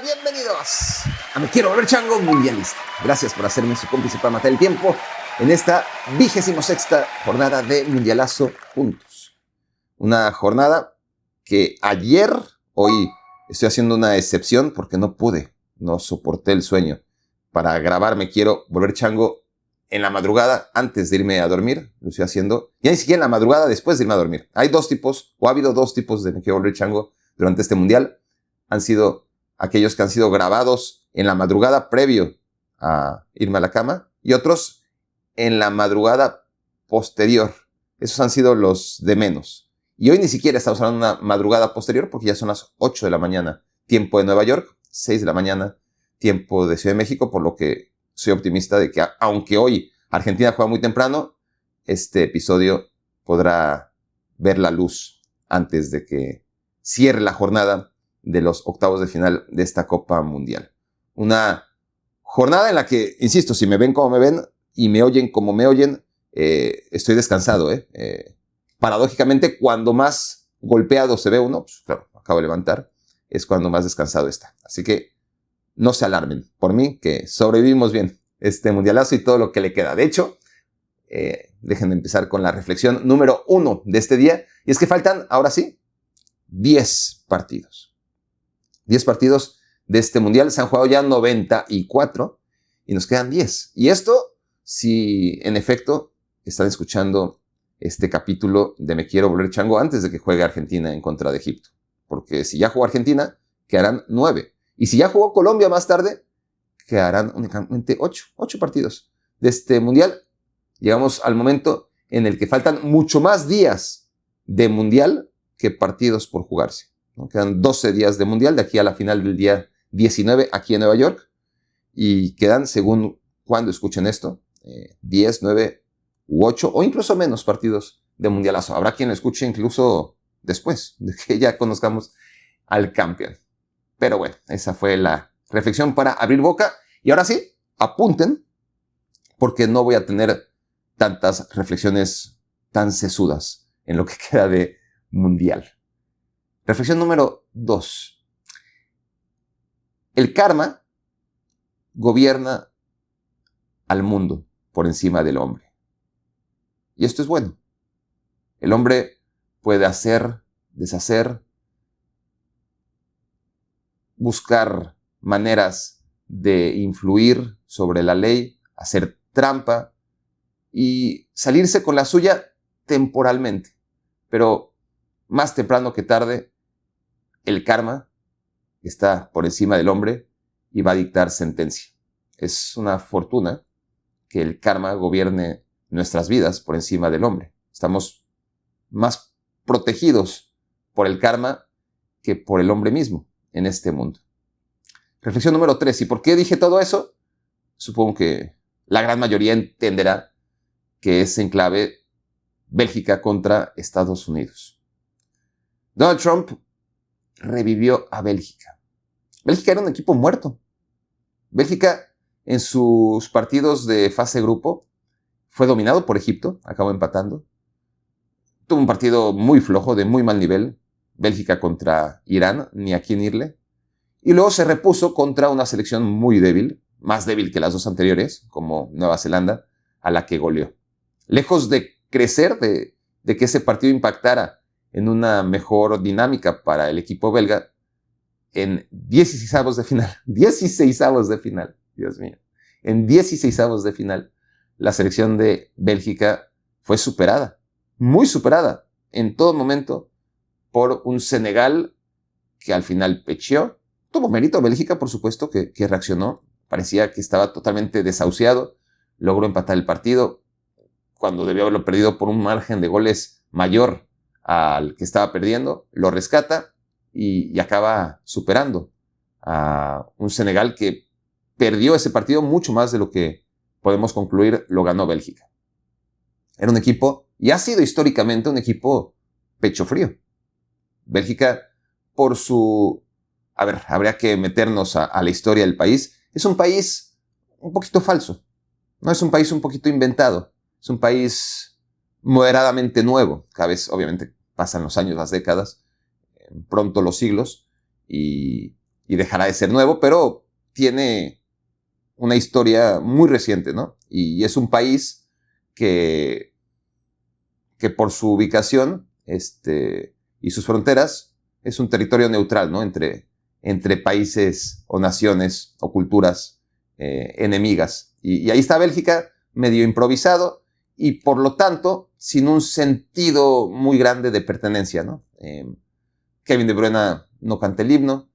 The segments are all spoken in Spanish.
Bienvenidos a Me Quiero Volver Chango Mundialista. Gracias por hacerme su cómplice para matar el tiempo en esta 26ª jornada de Mundialazo juntos. Una jornada que hoy estoy haciendo una excepción porque no soporté el sueño para grabar Me Quiero Volver Chango en la madrugada antes de irme a dormir. Lo estoy haciendo ya ni siquiera en la madrugada después de irme a dormir. Ha habido dos tipos de Me Quiero Volver Chango durante este mundial. Han sido aquellos que han sido grabados en la madrugada previo a irme a la cama y otros en la madrugada posterior. Esos han sido los de menos. Y hoy ni siquiera estamos hablando de una madrugada posterior porque ya son las 8 de la mañana, tiempo de Nueva York, 6 de la mañana, tiempo de Ciudad de México, por lo que soy optimista de que aunque hoy Argentina juega muy temprano, este episodio podrá ver la luz antes de que cierre la jornada de los octavos de final de esta Copa Mundial. Una jornada en la que, insisto, si me ven como me ven y me oyen como me oyen, estoy descansado. Paradójicamente, cuando más golpeado se ve uno, pues claro, acabo de levantar, es cuando más descansado está. Así que no se alarmen por mí, que sobrevivimos bien este mundialazo y todo lo que le queda. De hecho, déjenme empezar con la reflexión número 1 de este día, y es que faltan, ahora sí, 10 partidos. 10 partidos de este mundial. Se han jugado ya 94 y nos quedan 10. Y esto, si en efecto están escuchando este capítulo de Me Quiero Volver Chango antes de que juegue Argentina en contra de Egipto. Porque si ya jugó Argentina, quedarán 9. Y si ya jugó Colombia más tarde, quedarán únicamente 8 partidos de este mundial. Llegamos al momento en el que faltan mucho más días de mundial que partidos por jugarse. Quedan 12 días de mundial de aquí a la final del día 19 aquí en Nueva York. Y quedan, según cuando escuchen esto, 10, 9 u 8 o incluso menos partidos de mundialazo. Habrá quien lo escuche incluso después de que ya conozcamos al campeón. Pero bueno, esa fue la reflexión para abrir boca. Y ahora sí, apunten, porque no voy a tener tantas reflexiones tan sesudas en lo que queda de mundial. Reflexión número 2. El karma gobierna al mundo por encima del hombre. Y esto es bueno. El hombre puede hacer, deshacer, buscar maneras de influir sobre la ley, hacer trampa y salirse con la suya temporalmente. Pero más temprano que tarde, el karma está por encima del hombre y va a dictar sentencia. Es una fortuna que el karma gobierne nuestras vidas por encima del hombre. Estamos más protegidos por el karma que por el hombre mismo en este mundo. Reflexión número 3. ¿Y por qué dije todo eso? Supongo que la gran mayoría entenderá que es en clave Bélgica contra Estados Unidos. Donald Trump revivió a Bélgica. Bélgica era un equipo muerto. Bélgica, en sus partidos de fase grupo, fue dominado por Egipto, acabó empatando. Tuvo un partido muy flojo, de muy mal nivel. Bélgica contra Irán, ni a quién irle. Y luego se repuso contra una selección muy débil, más débil que las dos anteriores, como Nueva Zelanda, a la que goleó. Lejos de crecer, de que ese partido impactara en una mejor dinámica para el equipo belga, en 16avos de final, Dios mío, en 16avos de final, la selección de Bélgica fue superada, muy superada, en todo momento, por un Senegal que al final pecheó. Tuvo mérito Bélgica, por supuesto, que reaccionó, parecía que estaba totalmente desahuciado, logró empatar el partido, cuando debió haberlo perdido por un margen de goles mayor al que estaba perdiendo, lo rescata y acaba superando a un Senegal que perdió ese partido mucho más de lo que podemos concluir lo ganó Bélgica. Era un equipo, y ha sido históricamente un equipo pecho frío. Bélgica, por su... habría que meternos a la historia del país. Es un país un poquito falso. No es un país un poquito inventado. Es un país moderadamente nuevo. Cada vez, obviamente, pasan los años, las décadas, pronto los siglos, y y dejará de ser nuevo, pero tiene una historia muy reciente, ¿no? Y es un país que por su ubicación y sus fronteras es un territorio neutral, ¿no? Entre países o naciones o culturas enemigas. Y ahí está Bélgica, medio improvisado y por lo tanto sin un sentido muy grande de pertenencia, ¿no? Kevin De Bruyne no canta el himno,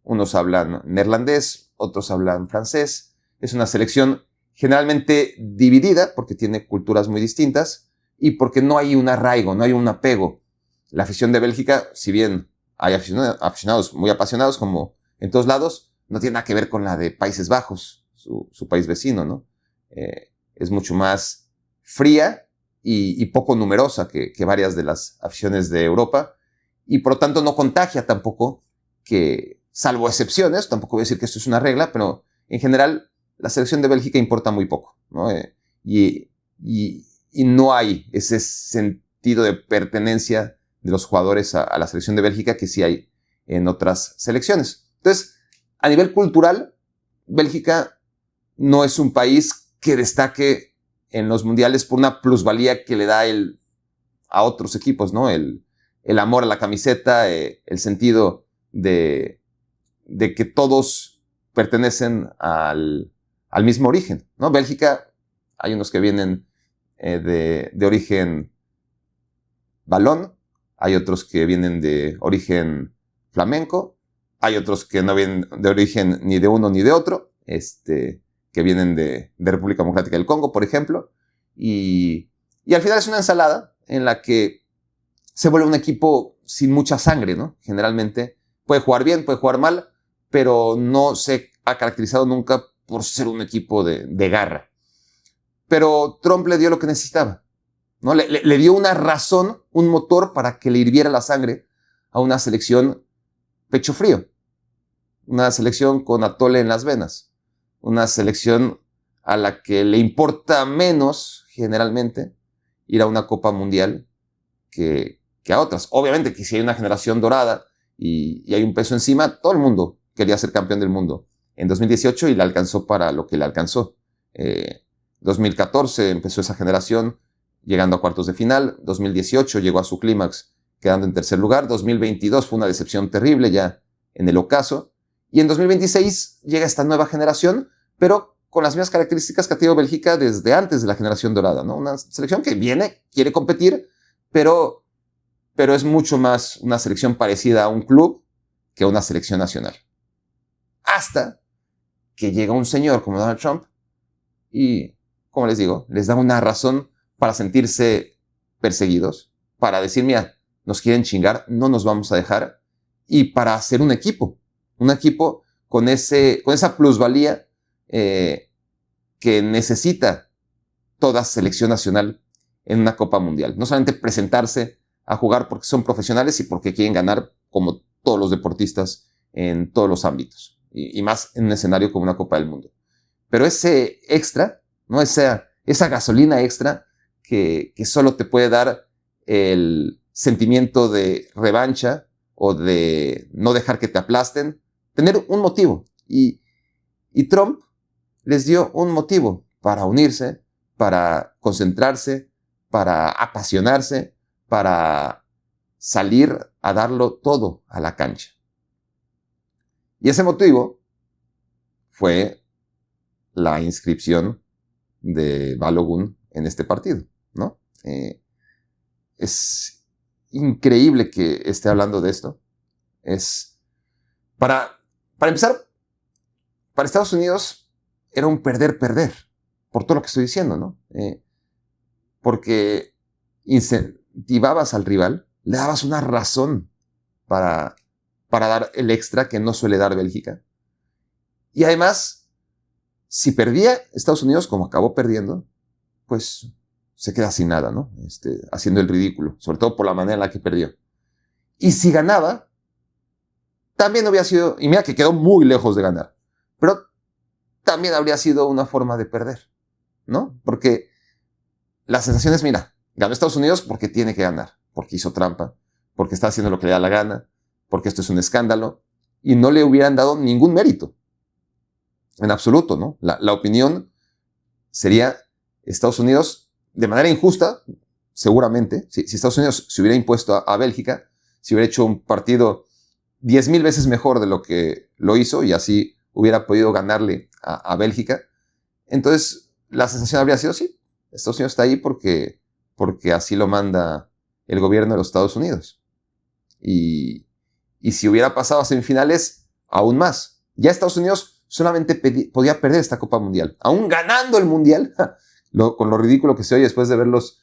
unos hablan neerlandés, otros hablan francés. Es una selección generalmente dividida porque tiene culturas muy distintas y porque no hay un arraigo, no hay un apego. La afición de Bélgica, si bien hay aficionados muy apasionados como en todos lados, no tiene nada que ver con la de Países Bajos, su país vecino, ¿no? Es mucho más fría y poco numerosa que varias de las aficiones de Europa y por lo tanto no contagia tampoco que, salvo excepciones, tampoco voy a decir que esto es una regla, pero en general la selección de Bélgica importa muy poco, ¿no? Y no hay ese sentido de pertenencia de los jugadores a la selección de Bélgica que sí hay en otras selecciones. Entonces, a nivel cultural, Bélgica no es un país que destaque en los mundiales por una plusvalía que le da a otros equipos, ¿no? El amor a la camiseta, el sentido de que todos pertenecen al mismo origen, ¿no? Bélgica, hay unos que vienen de origen valón, hay otros que vienen de origen flamenco, hay otros que no vienen de origen ni de uno ni de otro, que vienen de República Democrática del Congo, por ejemplo, y al final es una ensalada en la que se vuelve un equipo sin mucha sangre, ¿no? Generalmente puede jugar bien, puede jugar mal, pero no se ha caracterizado nunca por ser un equipo de garra. Pero Trump le dio lo que necesitaba, ¿no? Le dio una razón, un motor para que le hirviera la sangre a una selección pecho frío, una selección con atole en las venas, una selección a la que le importa menos, generalmente, ir a una Copa Mundial que a otras. Obviamente que si hay una generación dorada y hay un peso encima, todo el mundo quería ser campeón del mundo en 2018 y le alcanzó para lo que le alcanzó. 2014 empezó esa generación llegando a cuartos de final, 2018 llegó a su clímax quedando en tercer lugar, 2022 fue una decepción terrible ya en el ocaso, y en 2026 llega esta nueva generación, pero con las mismas características que ha tenido Bélgica desde antes de la generación dorada, ¿no? Una selección que viene, quiere competir, pero es mucho más una selección parecida a un club que a una selección nacional. Hasta que llega un señor como Donald Trump y, como les digo, les da una razón para sentirse perseguidos, para decir, mira, nos quieren chingar, no nos vamos a dejar, y para hacer un equipo con esa plusvalía que necesita toda selección nacional en una Copa Mundial. No solamente presentarse a jugar porque son profesionales y porque quieren ganar como todos los deportistas en todos los ámbitos, y más en un escenario como una Copa del Mundo. Pero ese extra, ¿no? Esa gasolina extra que solo te puede dar el sentimiento de revancha o de no dejar que te aplasten, tener un motivo. Y Trump les dio un motivo para unirse, para concentrarse, para apasionarse, para salir a darlo todo a la cancha. Y ese motivo fue la inscripción de Balogun en este partido, ¿no? Es increíble que esté hablando de esto. Para empezar, para Estados Unidos era un perder-perder, por todo lo que estoy diciendo, ¿no? Porque incentivabas al rival, le dabas una razón para dar el extra que no suele dar Bélgica. Y además, si perdía Estados Unidos, como acabó perdiendo, pues se queda sin nada, ¿no? Haciendo el ridículo, sobre todo por la manera en la que perdió. Y si ganaba, también había sido, y mira que quedó muy lejos de ganar, pero también habría sido una forma de perder, ¿no? Porque la sensación es, mira, ganó Estados Unidos porque tiene que ganar, porque hizo trampa, porque está haciendo lo que le da la gana, porque esto es un escándalo, y no le hubieran dado ningún mérito. En absoluto, ¿no? La opinión sería Estados Unidos, de manera injusta, seguramente, si Estados Unidos se hubiera impuesto a Bélgica, si hubiera hecho un partido 10,000 veces mejor de lo que lo hizo y así hubiera podido ganarle a Bélgica, entonces la sensación habría sido, sí, Estados Unidos está ahí porque así lo manda el gobierno de los Estados Unidos. Y si hubiera pasado a semifinales, aún más. Ya Estados Unidos solamente podía perder esta Copa Mundial. Aún ganando el Mundial, con lo ridículo que se oye después de verlos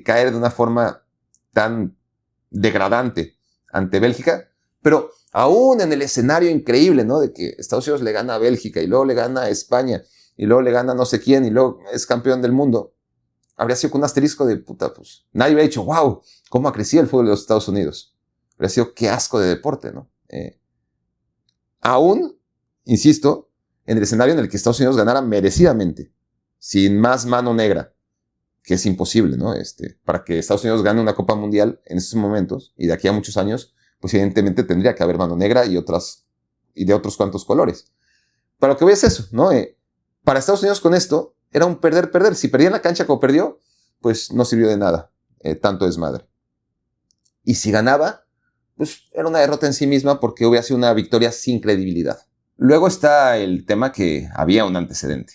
caer de una forma tan degradante ante Bélgica, pero aún en el escenario increíble, ¿no? De que Estados Unidos le gana a Bélgica y luego le gana a España y luego le gana a no sé quién y luego es campeón del mundo, habría sido con un asterisco de puta, pues nadie hubiera dicho, wow, cómo ha crecido el fútbol de los Estados Unidos. Habría sido qué asco de deporte, ¿no? Aún, insisto, en el escenario en el que Estados Unidos ganara merecidamente, sin más mano negra, que es imposible, ¿no? Para que Estados Unidos gane una Copa Mundial en estos momentos y de aquí a muchos años, pues evidentemente tendría que haber mano negra y de otros cuantos colores. Pero lo que voy es eso, ¿no? Para Estados Unidos con esto era un perder-perder. Si perdía en la cancha como perdió, pues no sirvió de nada, tanto desmadre. Y si ganaba, pues era una derrota en sí misma porque hubiera sido una victoria sin credibilidad. Luego está el tema que había un antecedente.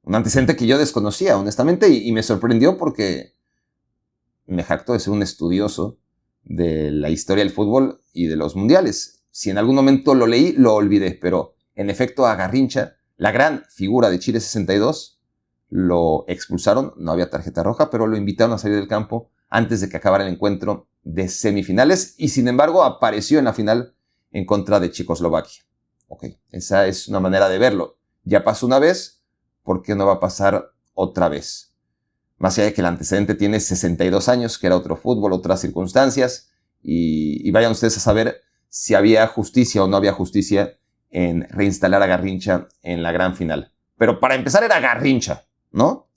Un antecedente que yo desconocía, honestamente, y me sorprendió porque me jacto de ser un estudioso de la historia del fútbol y de los mundiales. Si en algún momento lo leí, lo olvidé, pero en efecto a Garrincha, la gran figura de Chile 62, lo expulsaron, no había tarjeta roja, pero lo invitaron a salir del campo antes de que acabara el encuentro de semifinales y sin embargo apareció en la final en contra de Checoslovaquia. Ok, esa es una manera de verlo. Ya pasó una vez, ¿por qué no va a pasar otra vez? Más allá de que el antecedente tiene 62 años, que era otro fútbol, otras circunstancias, y vayan ustedes a saber si había justicia o no había justicia en reinstalar a Garrincha en la gran final. Pero para empezar era Garrincha, ¿no?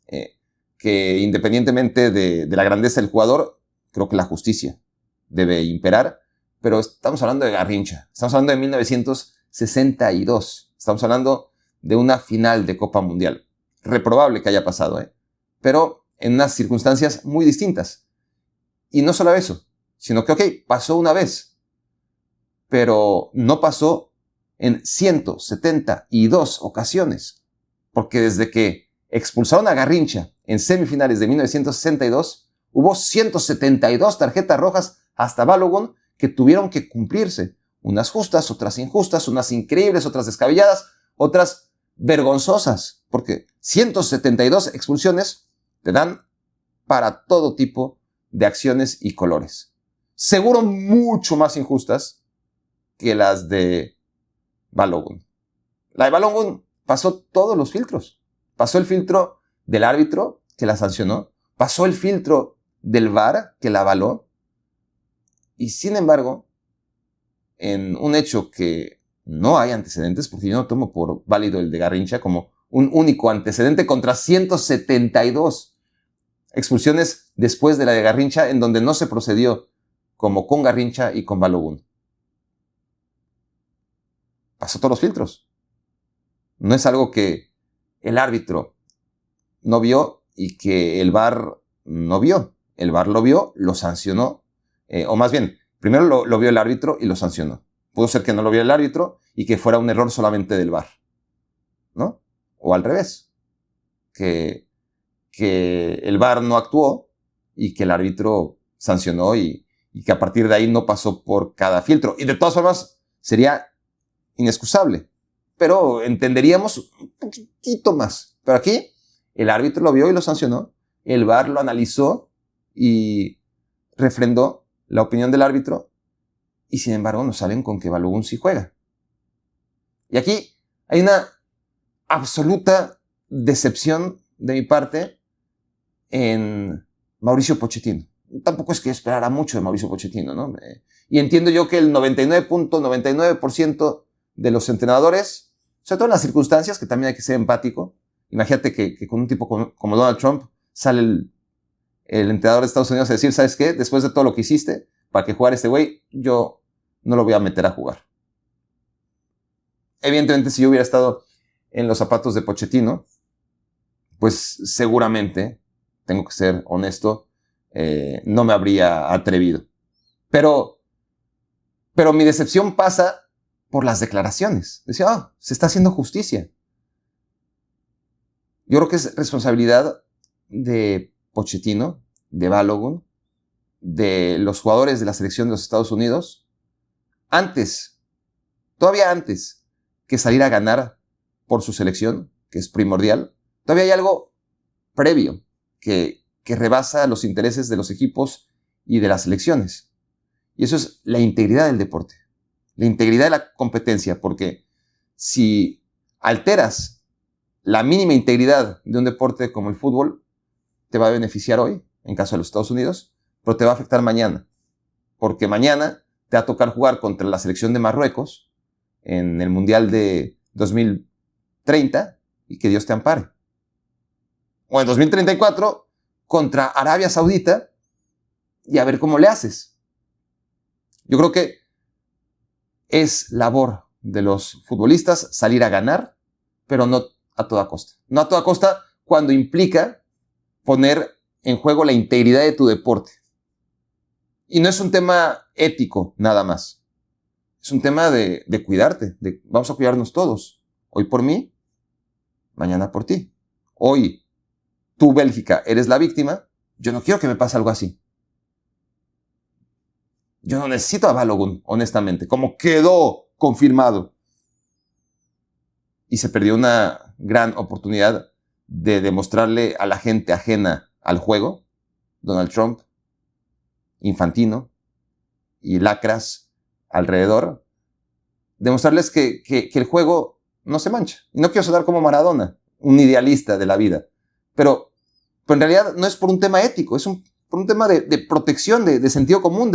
Que independientemente de la grandeza del jugador, creo que la justicia debe imperar, pero estamos hablando de Garrincha, estamos hablando de 1962, estamos hablando de una final de Copa Mundial. Reprobable que haya pasado, pero en unas circunstancias muy distintas. Y no solo eso, sino que, ok, pasó una vez, pero no pasó en 172 ocasiones, porque desde que expulsaron a Garrincha en semifinales de 1962, hubo 172 tarjetas rojas hasta Balogun que tuvieron que cumplirse. Unas justas, otras injustas, unas increíbles, otras descabelladas, otras vergonzosas, porque 172 expulsiones te dan para todo tipo de acciones y colores. Seguro mucho más injustas que las de Balogun. La de Balogun pasó todos los filtros. Pasó el filtro del árbitro que la sancionó, pasó el filtro del VAR que la avaló, y sin embargo, en un hecho que no hay antecedentes, porque yo no tomo por válido el de Garrincha como un único antecedente contra 172 expulsiones después de la de Garrincha, en donde no se procedió como con Garrincha y con Balogun. Pasó todos los filtros. No es algo que el árbitro no vio y que el VAR no vio. El VAR lo vio, lo sancionó, o más bien, primero lo vio el árbitro y lo sancionó. Pudo ser que no lo viera el árbitro y que fuera un error solamente del VAR, ¿no? O al revés, que el VAR no actuó y que el árbitro sancionó y que a partir de ahí no pasó por cada filtro. Y de todas formas sería inexcusable, pero entenderíamos un poquitito más. Pero aquí el árbitro lo vio y lo sancionó, el VAR lo analizó y refrendó la opinión del árbitro, y sin embargo nos salen con que Balogun sí juega. Y aquí hay una absoluta decepción de mi parte en Mauricio Pochettino. Tampoco es que esperara mucho de Mauricio Pochettino, ¿no? Y entiendo yo que el 99.99% de los entrenadores, sobre todo en las circunstancias, que también hay que ser empático. Imagínate que con un tipo como Donald Trump sale el entrenador de Estados Unidos a decir, ¿sabes qué? Después de todo lo que hiciste, para que jugara este güey, yo no lo voy a meter a jugar. evidentemente, si yo hubiera estado en los zapatos de Pochettino, pues seguramente, tengo que ser honesto, no me habría atrevido. Pero mi decepción pasa por las declaraciones. Decía, se está haciendo justicia. Yo creo que es responsabilidad de Pochettino, de Balogun, de los jugadores de la selección de los Estados Unidos, todavía antes que salir a ganar por su selección, que es primordial, todavía hay algo previo que rebasa los intereses de los equipos y de las selecciones. Y eso es la integridad del deporte, la integridad de la competencia, porque si alteras la mínima integridad de un deporte como el fútbol, te va a beneficiar hoy, en caso de los Estados Unidos, pero te va a afectar mañana, porque mañana te va a tocar jugar contra la selección de Marruecos en el Mundial de 2030 y que Dios te ampare. O en 2034 contra Arabia Saudita y a ver cómo le haces. Yo creo que es labor de los futbolistas salir a ganar, pero no a toda costa. No a toda costa cuando implica poner en juego la integridad de tu deporte. Y no es un tema ético nada más. Es un tema de cuidarte, vamos a cuidarnos todos. Hoy por mí, mañana por ti. Hoy, tú, Bélgica, eres la víctima. Yo no quiero que me pase algo así. Yo no necesito a Balogun, honestamente, como quedó confirmado. Y se perdió una gran oportunidad de demostrarle a la gente ajena al juego, Donald Trump, Infantino y lacras alrededor, demostrarles que el juego no se mancha. Y no quiero sonar como Maradona, un idealista de la vida, pero en realidad no es por un tema ético, es por un tema de protección, de sentido común,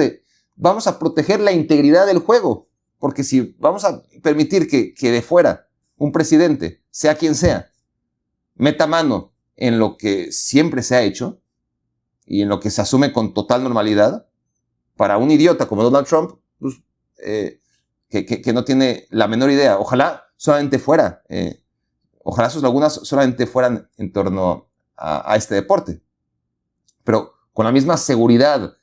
vamos a proteger la integridad del juego, porque si vamos a permitir que de fuera un presidente, sea quien sea, meta mano en lo que siempre se ha hecho y en lo que se asume con total normalidad, para un idiota como Donald Trump, pues, que no tiene la menor idea, ojalá solamente fuera, ojalá sus lagunas solamente fueran en torno a este deporte, pero con la misma seguridad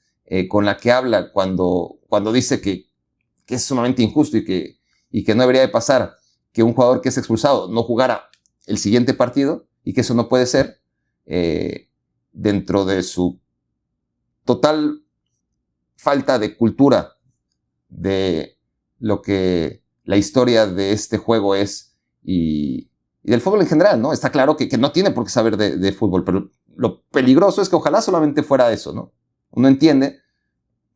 con la que habla cuando dice que es sumamente injusto y que no debería de pasar que un jugador que es expulsado no jugara el siguiente partido y que eso no puede ser, dentro de su total falta de cultura de lo que la historia de este juego es y del fútbol en general, ¿no? Está claro que no tiene por qué saber de fútbol, pero lo peligroso es que ojalá solamente fuera eso, ¿no? Uno entiende,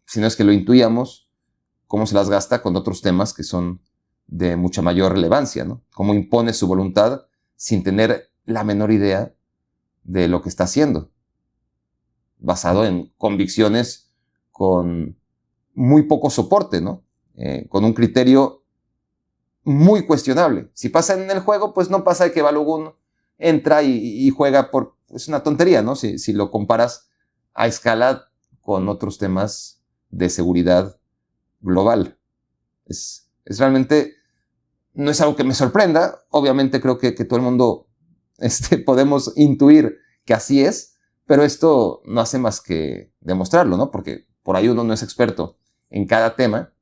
si no es que lo intuíamos, cómo se las gasta con otros temas que son de mucha mayor relevancia, ¿no? Cómo impone su voluntad sin tener la menor idea de lo que está haciendo, basado en convicciones con muy poco soporte, ¿no? Con un criterio muy cuestionable. Si pasa en el juego, pues no pasa de que Balogun entra y juega por... Es una tontería, ¿no? Si lo comparas a escala con otros temas de seguridad global. Es realmente... No es algo que me sorprenda. Obviamente creo que todo el mundo podemos intuir que así es, pero esto no hace más que demostrarlo, ¿no? Porque por ahí uno no es experto en cada tema,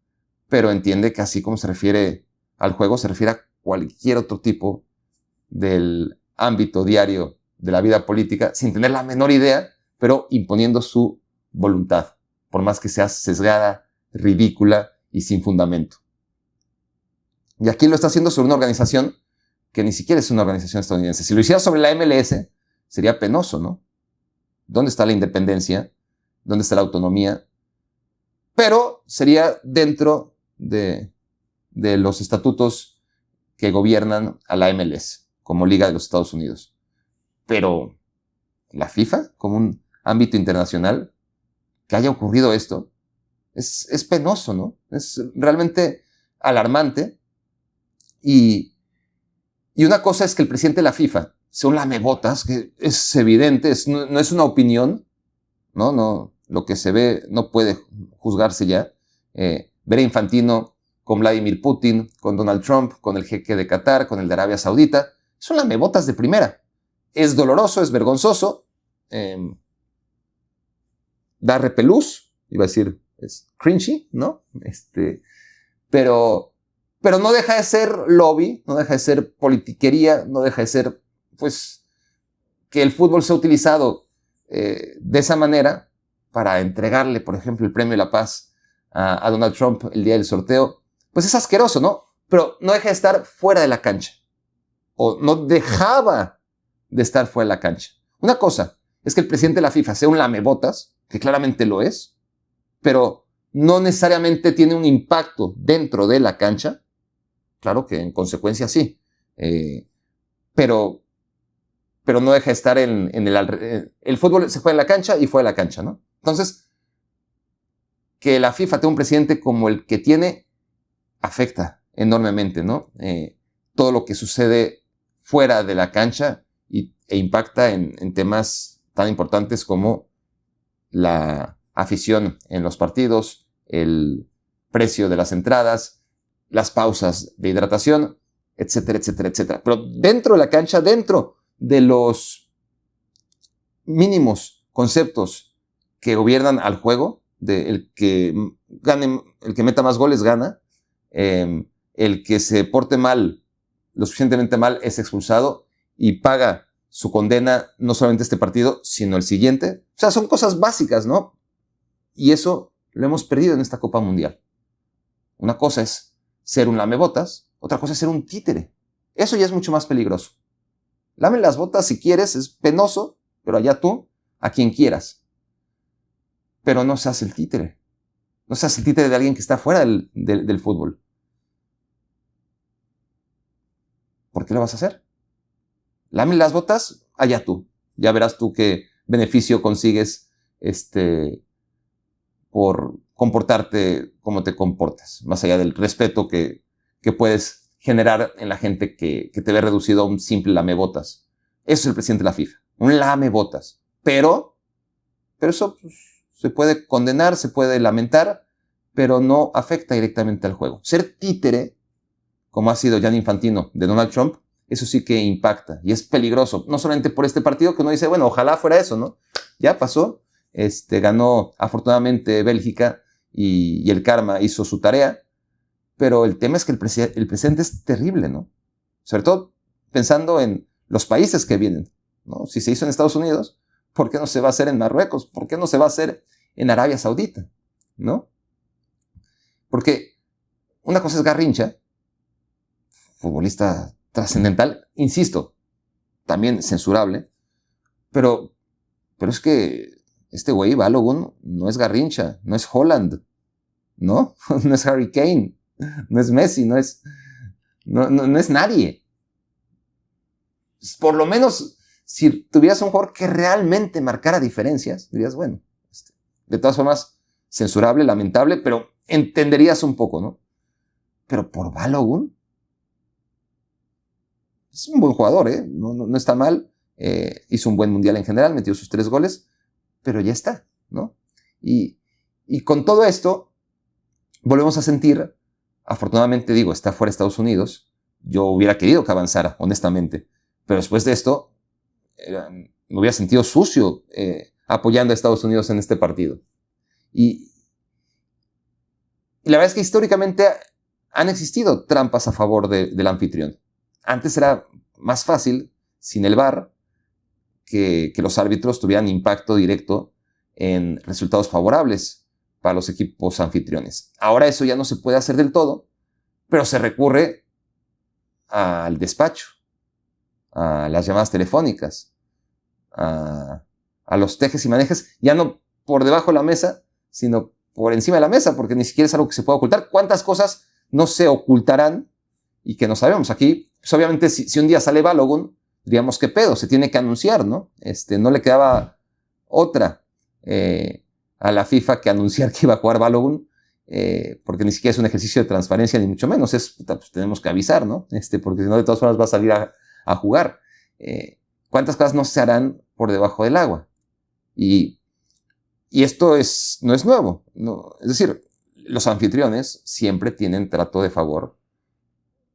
pero entiende que así como se refiere al juego, se refiere a cualquier otro tipo del ámbito diario de la vida política, sin tener la menor idea, pero imponiendo su voluntad, por más que sea sesgada, ridícula y sin fundamento. Y aquí lo está haciendo sobre una organización que ni siquiera es una organización estadounidense. Si lo hiciera sobre la MLS, sería penoso, ¿no? ¿Dónde está la independencia? ¿Dónde está la autonomía? Pero sería dentro de los estatutos que gobiernan a la MLS, como Liga de los Estados Unidos. Pero la FIFA, como un ámbito internacional, que haya ocurrido esto, es penoso, ¿no? Es realmente alarmante. Y una cosa es que el presidente de la FIFA sea un lamebotas, que es evidente, no es una opinión, ¿no? Lo que se ve no puede juzgarse ya. Ver a Infantino con Vladimir Putin, con Donald Trump, con el jeque de Qatar, con el de Arabia Saudita. Son lamebotas de primera. Es doloroso, es vergonzoso, da repelús, iba a decir, es cringy, ¿no? Pero no deja de ser lobby, no deja de ser politiquería, no deja de ser, pues, que el fútbol sea utilizado de esa manera para entregarle, por ejemplo, el Premio de la Paz a Donald Trump el día del sorteo. Pues es asqueroso, ¿no? Pero no deja de estar fuera de la cancha. O no dejaba de estar fuera de la cancha. Una cosa es que el presidente de la FIFA sea un lamebotas, que claramente lo es, pero no necesariamente tiene un impacto dentro de la cancha. Claro que en consecuencia sí. Pero no deja de estar en el fútbol se juega en la cancha y fuera de la cancha, ¿no? Entonces, que la FIFA tenga un presidente como el que tiene afecta enormemente, ¿no? Todo lo que sucede fuera de la cancha e impacta en temas tan importantes como la afición en los partidos, el precio de las entradas, las pausas de hidratación, etcétera, etcétera, etcétera. Pero dentro de la cancha, dentro de los mínimos conceptos que gobiernan al juego, el que gane, el que meta más goles gana, el que se porte mal, lo suficientemente mal, es expulsado y paga su condena no solamente este partido, sino el siguiente. O sea, son cosas básicas, ¿no? Y eso lo hemos perdido en esta Copa Mundial. Una cosa es ser un lamebotas, otra cosa es ser un títere. Eso ya es mucho más peligroso. Lame las botas si quieres, es penoso, pero allá tú, a quien quieras. Pero no seas el títere. No seas el títere de alguien que está fuera del fútbol. ¿Por qué lo vas a hacer? Lame las botas, allá tú. Ya verás tú qué beneficio consigues por comportarte como te comportas, más allá del respeto que puedes generar en la gente que te ve reducido a un simple lamebotas. Eso es el presidente de la FIFA, un lamebotas. Pero eso pues, se puede condenar, se puede lamentar, pero no afecta directamente al juego. Ser títere, como ha sido Gianni Infantino de Donald Trump, eso sí que impacta y es peligroso. No solamente por este partido que uno dice, bueno, ojalá fuera eso, ¿no? Ya pasó, ganó afortunadamente Bélgica y el karma hizo su tarea, pero el tema es que el presidente es terrible, ¿no? Sobre todo pensando en los países que vienen, ¿no? Si se hizo en Estados Unidos, ¿por qué no se va a hacer en Marruecos? ¿Por qué no se va a hacer en Arabia Saudita? ¿No? Porque una cosa es Garrincha, futbolista trascendental, insisto, también censurable, pero es que este güey, Balogun, no es Garrincha, no es Holland, ¿no? No es Harry Kane, no es Messi, no es nadie. Por lo menos, si tuvieras un jugador que realmente marcara diferencias, dirías, bueno, de todas formas, censurable, lamentable, pero entenderías un poco, ¿no? Pero por Balogun, es un buen jugador, ¿eh? No está mal, hizo un buen mundial en general, metió sus 3 goles, pero ya está, ¿no? Y con todo esto, volvemos a sentir, afortunadamente digo, está fuera de Estados Unidos, yo hubiera querido que avanzara, honestamente, pero después de esto, me hubiera sentido sucio apoyando a Estados Unidos en este partido. Y la verdad es que históricamente han existido trampas a favor del anfitrión. Antes era más fácil, sin el VAR, que los árbitros tuvieran impacto directo en resultados favorables para los equipos anfitriones. Ahora eso ya no se puede hacer del todo, pero se recurre al despacho, a las llamadas telefónicas, a los tejes y manejes, ya no por debajo de la mesa, sino por encima de la mesa, porque ni siquiera es algo que se pueda ocultar. ¿Cuántas cosas no se ocultarán y que no sabemos? Aquí, pues obviamente, si un día sale Balogun, diríamos, ¿qué pedo? Se tiene que anunciar, ¿no? No le quedaba otra a la FIFA que anunciar que iba a jugar Balogun, porque ni siquiera es un ejercicio de transparencia, ni mucho menos. Pues tenemos que avisar, ¿no? Porque si no, de todas formas va a salir a jugar. ¿Cuántas cosas no se harán por debajo del agua? Y esto no es nuevo, ¿no? Es decir, los anfitriones siempre tienen trato de favor,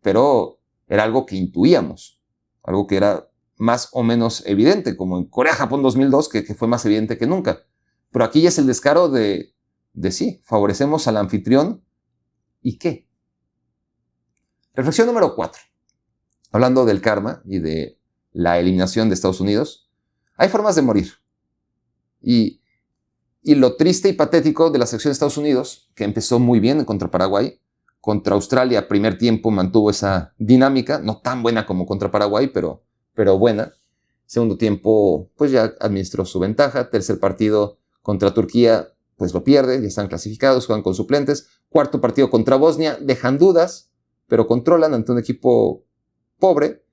pero era algo que intuíamos, algo que era más o menos evidente, como en Corea-Japón 2002, que fue más evidente que nunca. Pero aquí ya es el descaro de sí, favorecemos al anfitrión, ¿y qué? Reflexión número 4. Hablando del karma y de la eliminación de Estados Unidos, hay formas de morir. Y lo triste y patético de la selección de Estados Unidos, que empezó muy bien contra Paraguay, contra Australia, primer tiempo mantuvo esa dinámica, no tan buena como contra Paraguay, pero buena. Segundo tiempo, pues ya administró su ventaja. Tercer partido contra Turquía, pues lo pierde, ya están clasificados, juegan con suplentes. Cuarto partido contra Bosnia, dejan dudas, pero controlan ante un equipo pobre.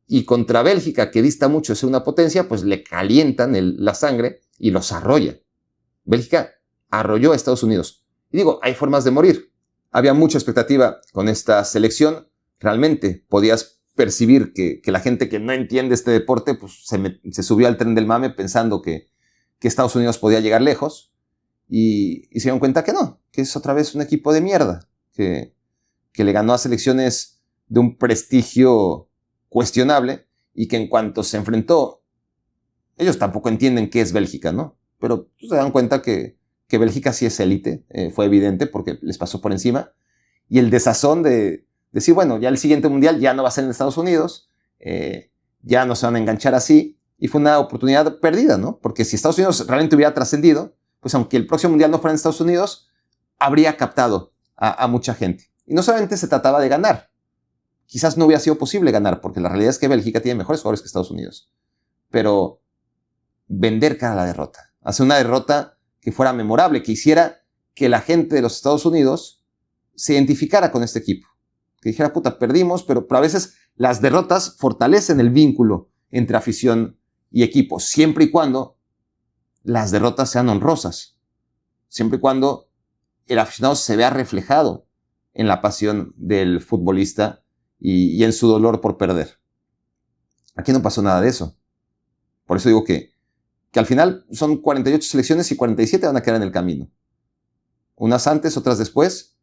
Y contra Bélgica, que dista mucho de ser una potencia, pues le calientan la sangre y los arrolla. Bélgica arrolló a Estados Unidos. Y digo, hay formas de morir. Había mucha expectativa con esta selección. Realmente podías percibir que la gente que no entiende este deporte pues se subió al tren del mame pensando que Estados Unidos podía llegar lejos y se dieron cuenta que no, que es otra vez un equipo de mierda, que le ganó a selecciones de un prestigio cuestionable y que en cuanto se enfrentó, ellos tampoco entienden qué es Bélgica, ¿no? Pero se dan cuenta que Bélgica sí es élite, fue evidente porque les pasó por encima. Y el desazón de decir, bueno, ya el siguiente mundial ya no va a ser en Estados Unidos, ya no se van a enganchar así. Y fue una oportunidad perdida, ¿no? Porque si Estados Unidos realmente hubiera trascendido, pues aunque el próximo mundial no fuera en Estados Unidos, habría captado a mucha gente. Y no solamente se trataba de ganar. Quizás no hubiera sido posible ganar, porque la realidad es que Bélgica tiene mejores jugadores que Estados Unidos. Pero vender cara a la derrota. Hacer una derrota que fuera memorable, que hiciera que la gente de los Estados Unidos se identificara con este equipo. Que dijera, puta, perdimos, pero a veces las derrotas fortalecen el vínculo entre afición y equipo, siempre y cuando las derrotas sean honrosas. Siempre y cuando el aficionado se vea reflejado en la pasión del futbolista y en su dolor por perder. Aquí no pasó nada de eso. Por eso digo que al final son 48 selecciones y 47 van a quedar en el camino. Unas antes, otras después.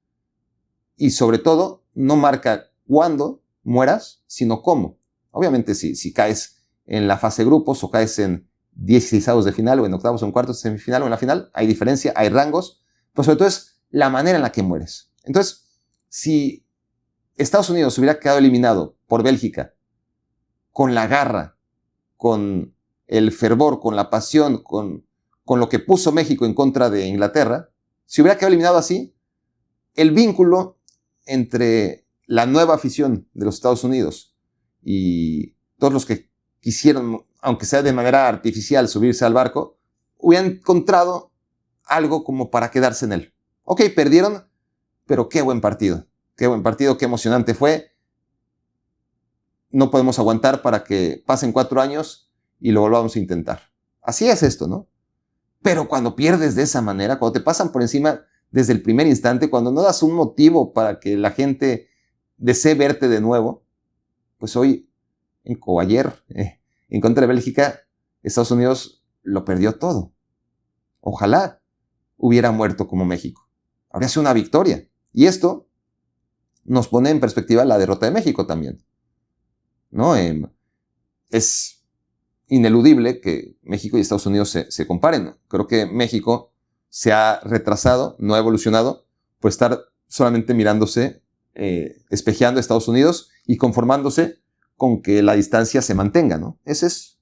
Y sobre todo, no marca cuándo mueras, sino cómo. Obviamente, si caes en la fase de grupos o caes en 16avos de final o en octavos o en cuartos de semifinal o en la final, hay diferencia, hay rangos. Pero sobre todo es la manera en la que mueres. Entonces, si Estados Unidos hubiera quedado eliminado por Bélgica con la garra, con el fervor, con la pasión, con lo que puso México en contra de Inglaterra, si hubiera quedado eliminado así, el vínculo entre la nueva afición de los Estados Unidos y todos los que quisieron, aunque sea de manera artificial, subirse al barco, hubieran encontrado algo como para quedarse en él. Ok, perdieron, pero qué buen partido, qué emocionante fue. No podemos aguantar para que pasen 4 años y lo volvamos a intentar. Así es esto, ¿no? Pero cuando pierdes de esa manera, cuando te pasan por encima desde el primer instante, cuando no das un motivo para que la gente desee verte de nuevo, pues hoy, o ayer, en contra de Bélgica, Estados Unidos lo perdió todo. Ojalá hubiera muerto como México. Habría sido una victoria. Y esto nos pone en perspectiva la derrota de México también, ¿no? Es ineludible que México y Estados Unidos se comparen. Creo que México se ha retrasado, no ha evolucionado, por estar solamente mirándose, espejeando a Estados Unidos y conformándose con que la distancia se mantenga, ¿no? Ese es.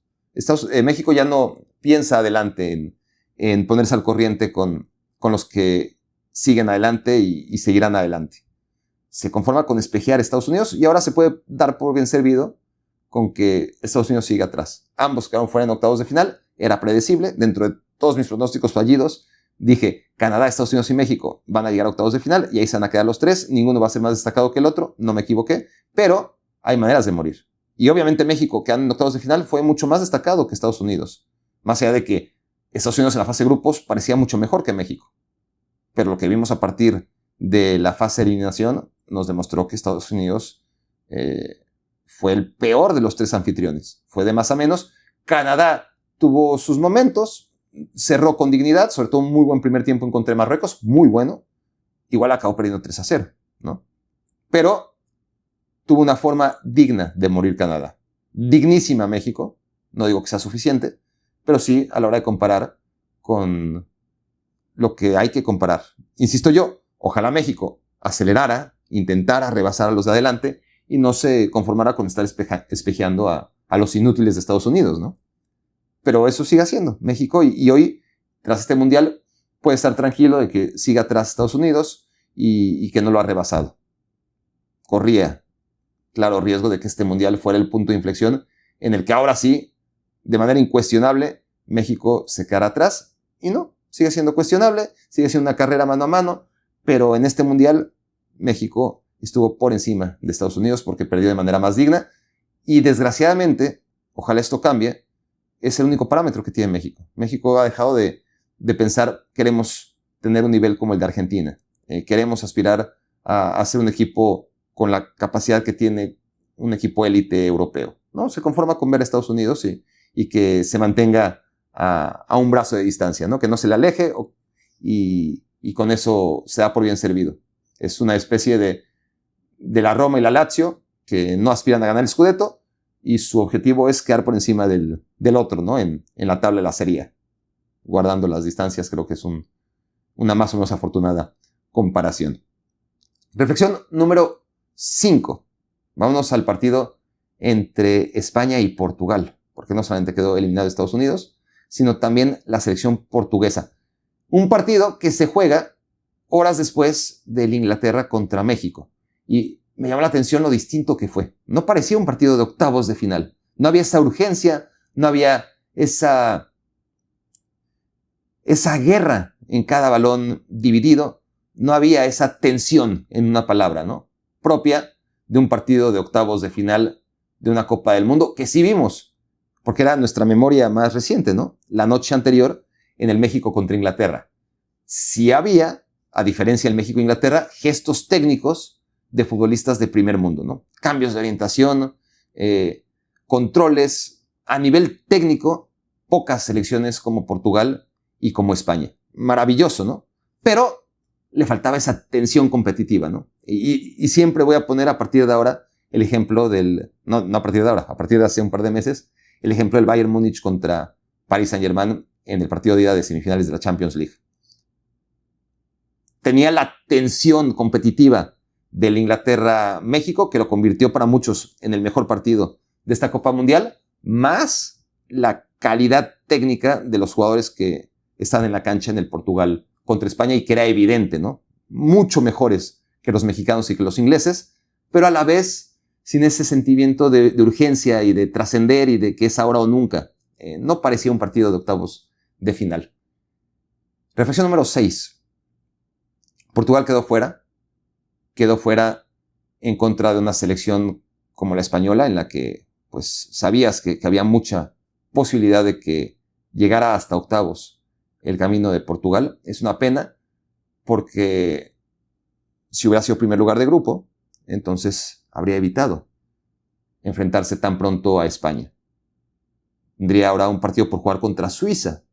México ya no piensa adelante en ponerse al corriente con los que siguen adelante y seguirán adelante. Se conforma con espejear a Estados Unidos y ahora se puede dar por bien servido con que Estados Unidos siga atrás. Ambos quedaron fuera en octavos de final, era predecible. Dentro de todos mis pronósticos fallidos, dije, Canadá, Estados Unidos y México van a llegar a octavos de final y ahí se van a quedar los tres, ninguno va a ser más destacado que el otro, no me equivoqué, pero hay maneras de morir. Y obviamente México, quedando en octavos de final, fue mucho más destacado que Estados Unidos. Más allá de que Estados Unidos en la fase de grupos parecía mucho mejor que México. Pero lo que vimos a partir de la fase de eliminación nos demostró que Estados Unidos fue el peor de los 3 anfitriones. Fue de más a menos. Canadá tuvo sus momentos, cerró con dignidad, sobre todo un muy buen primer tiempo en contra de Marruecos, muy bueno. igual acabó perdiendo 3-0, ¿no? Pero tuvo una forma digna de morir Canadá. Dignísima México, no digo que sea suficiente, pero sí a la hora de comparar con lo que hay que comparar. Insisto yo, ojalá México acelerara, intentara rebasar a los de adelante y no se conformara con estar espejeando a los inútiles de Estados Unidos, ¿no? Pero eso sigue haciendo México y hoy, tras este mundial, puede estar tranquilo de que siga atrás Estados Unidos y que no lo ha rebasado. Corría, claro, riesgo de que este mundial fuera el punto de inflexión en el que ahora sí, de manera incuestionable, México se quedará atrás y no, sigue siendo cuestionable, sigue siendo una carrera mano a mano, pero en este mundial México estuvo por encima de Estados Unidos porque perdió de manera más digna y desgraciadamente, ojalá esto cambie, es el único parámetro que tiene México. México ha dejado de pensar, queremos tener un nivel como el de Argentina, queremos aspirar a ser un equipo con la capacidad que tiene un equipo élite europeo, ¿no? Se conforma con ver a Estados Unidos y que se mantenga a un brazo de distancia, ¿no? Que no se le aleje y con eso se da por bien servido. Es una especie de la Roma y la Lazio que no aspiran a ganar el Scudetto y su objetivo es quedar por encima del otro, ¿no? En la tabla de la Serie A. Guardando las distancias, creo que es una más o menos afortunada comparación. Reflexión número 5. Vámonos al partido entre España y Portugal, porque no solamente quedó eliminado Estados Unidos, sino también la selección portuguesa. Un partido que se juega horas después del Inglaterra contra México. Y me llamó la atención lo distinto que fue. No parecía un partido de octavos de final. No había esa urgencia, no había esa guerra en cada balón dividido, no había esa tensión en una palabra, ¿no? Propia de un partido de octavos de final de una Copa del Mundo que sí vimos, porque era nuestra memoria más reciente, ¿no? La noche anterior en el México contra Inglaterra. Sí había, a diferencia del México-Inglaterra, gestos técnicos de futbolistas de primer mundo, ¿no? Cambios de orientación, controles. A nivel técnico, pocas selecciones como Portugal y como España. Maravilloso, ¿no? Pero le faltaba esa tensión competitiva, ¿no? Y siempre voy a poner a partir de ahora el ejemplo no a partir de ahora, a partir de hace un par de meses, el ejemplo del Bayern Múnich contra Paris Saint-Germain en el partido de ida de semifinales de la Champions League. Tenía la tensión competitiva del Inglaterra-México, que lo convirtió para muchos en el mejor partido de esta Copa Mundial, más la calidad técnica de los jugadores que están en la cancha en el Portugal contra España y que era evidente, ¿no? Mucho mejores que los mexicanos y que los ingleses, pero a la vez sin ese sentimiento de urgencia y de trascender y de que es ahora o nunca. No parecía un partido de octavos de final. Reflexión número 6. Portugal quedó fuera en contra de una selección como la española, en la que pues sabías que había mucha posibilidad de que llegara hasta octavos el camino de Portugal. Es una pena porque si hubiera sido primer lugar de grupo, entonces habría evitado enfrentarse tan pronto a España. Tendría ahora un partido por jugar contra Suiza,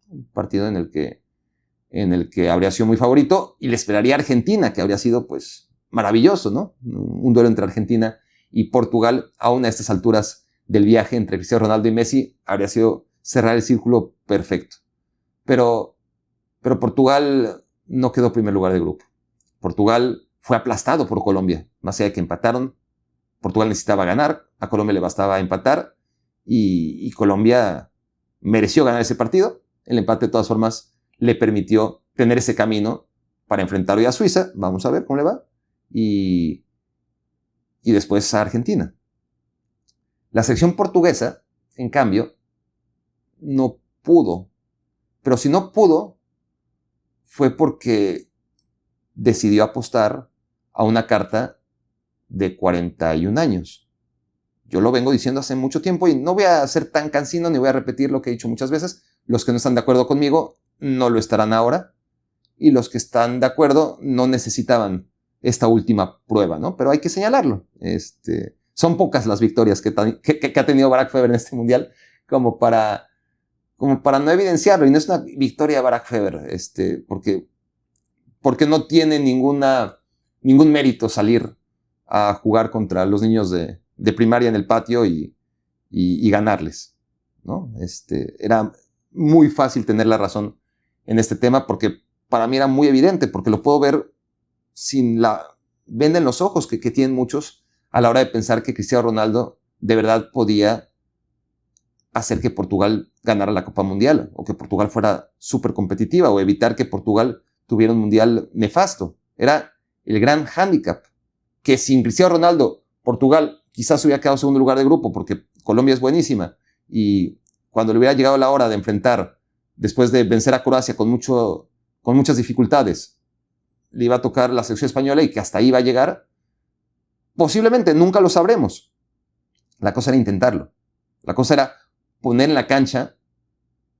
un partido en el que habría sido muy favorito, y le esperaría a Argentina, que habría sido pues maravilloso, ¿no? Un duelo entre Argentina y Portugal, aún a estas alturas del viaje entre Cristiano Ronaldo y Messi, habría sido cerrar el círculo perfecto. Pero Portugal no quedó primer lugar de grupo. Portugal fue aplastado por Colombia, más allá de que empataron. Portugal necesitaba ganar, a Colombia le bastaba empatar, y Colombia mereció ganar ese partido. El empate de todas formas le permitió tener ese camino para enfrentar hoy a Suiza, vamos a ver cómo le va, y después a Argentina. La selección portuguesa, en cambio, no pudo. Pero si no pudo, fue porque decidió apostar a una carta de 41 años. Yo lo vengo diciendo hace mucho tiempo y no voy a ser tan cansino ni voy a repetir lo que he dicho muchas veces. Los que no están de acuerdo conmigo no lo estarán ahora, y los que están de acuerdo no necesitaban esta última prueba, ¿no? Pero hay que señalarlo. Son pocas las victorias que ha tenido Barack Feber en este mundial como para no evidenciarlo. Y no es una victoria de Barack Feber, porque porque no tiene ningún mérito salir a jugar contra los niños de primaria en el patio y ganarles, ¿no? Era muy fácil tener la razón en este tema porque para mí era muy evidente, porque lo puedo ver sin la venda en los ojos que tienen muchos a la hora de pensar que Cristiano Ronaldo de verdad podía hacer que Portugal ganara la Copa Mundial o que Portugal fuera súper competitiva o evitar que Portugal tuviera un mundial nefasto. Era el gran hándicap, que sin Cristiano Ronaldo Portugal quizás hubiera quedado en segundo lugar de grupo porque Colombia es buenísima y cuando le hubiera llegado la hora de enfrentar, después de vencer a Croacia con muchas dificultades, le iba a tocar la selección española y que hasta ahí iba a llegar, posiblemente nunca lo sabremos. La cosa era intentarlo. La cosa era poner en la cancha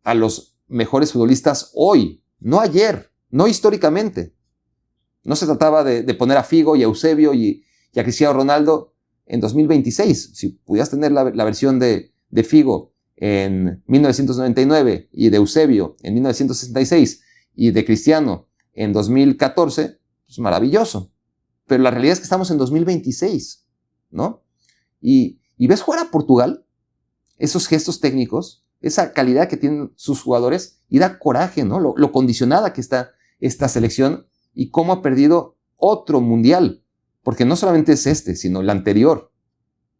a los mejores futbolistas hoy, no ayer, no históricamente. No se trataba de poner a Figo y a Eusebio y a Cristiano Ronaldo en 2026. Si pudieras tener la versión de Figo en 1999 y de Eusebio en 1966 y de Cristiano en 2014, pues maravilloso. Pero la realidad es que estamos en 2026, ¿no? Y ves jugar a Portugal, esos gestos técnicos, esa calidad que tienen sus jugadores y da coraje, ¿no? Lo condicionada que está esta selección y cómo ha perdido otro mundial. Porque no solamente es sino el anterior.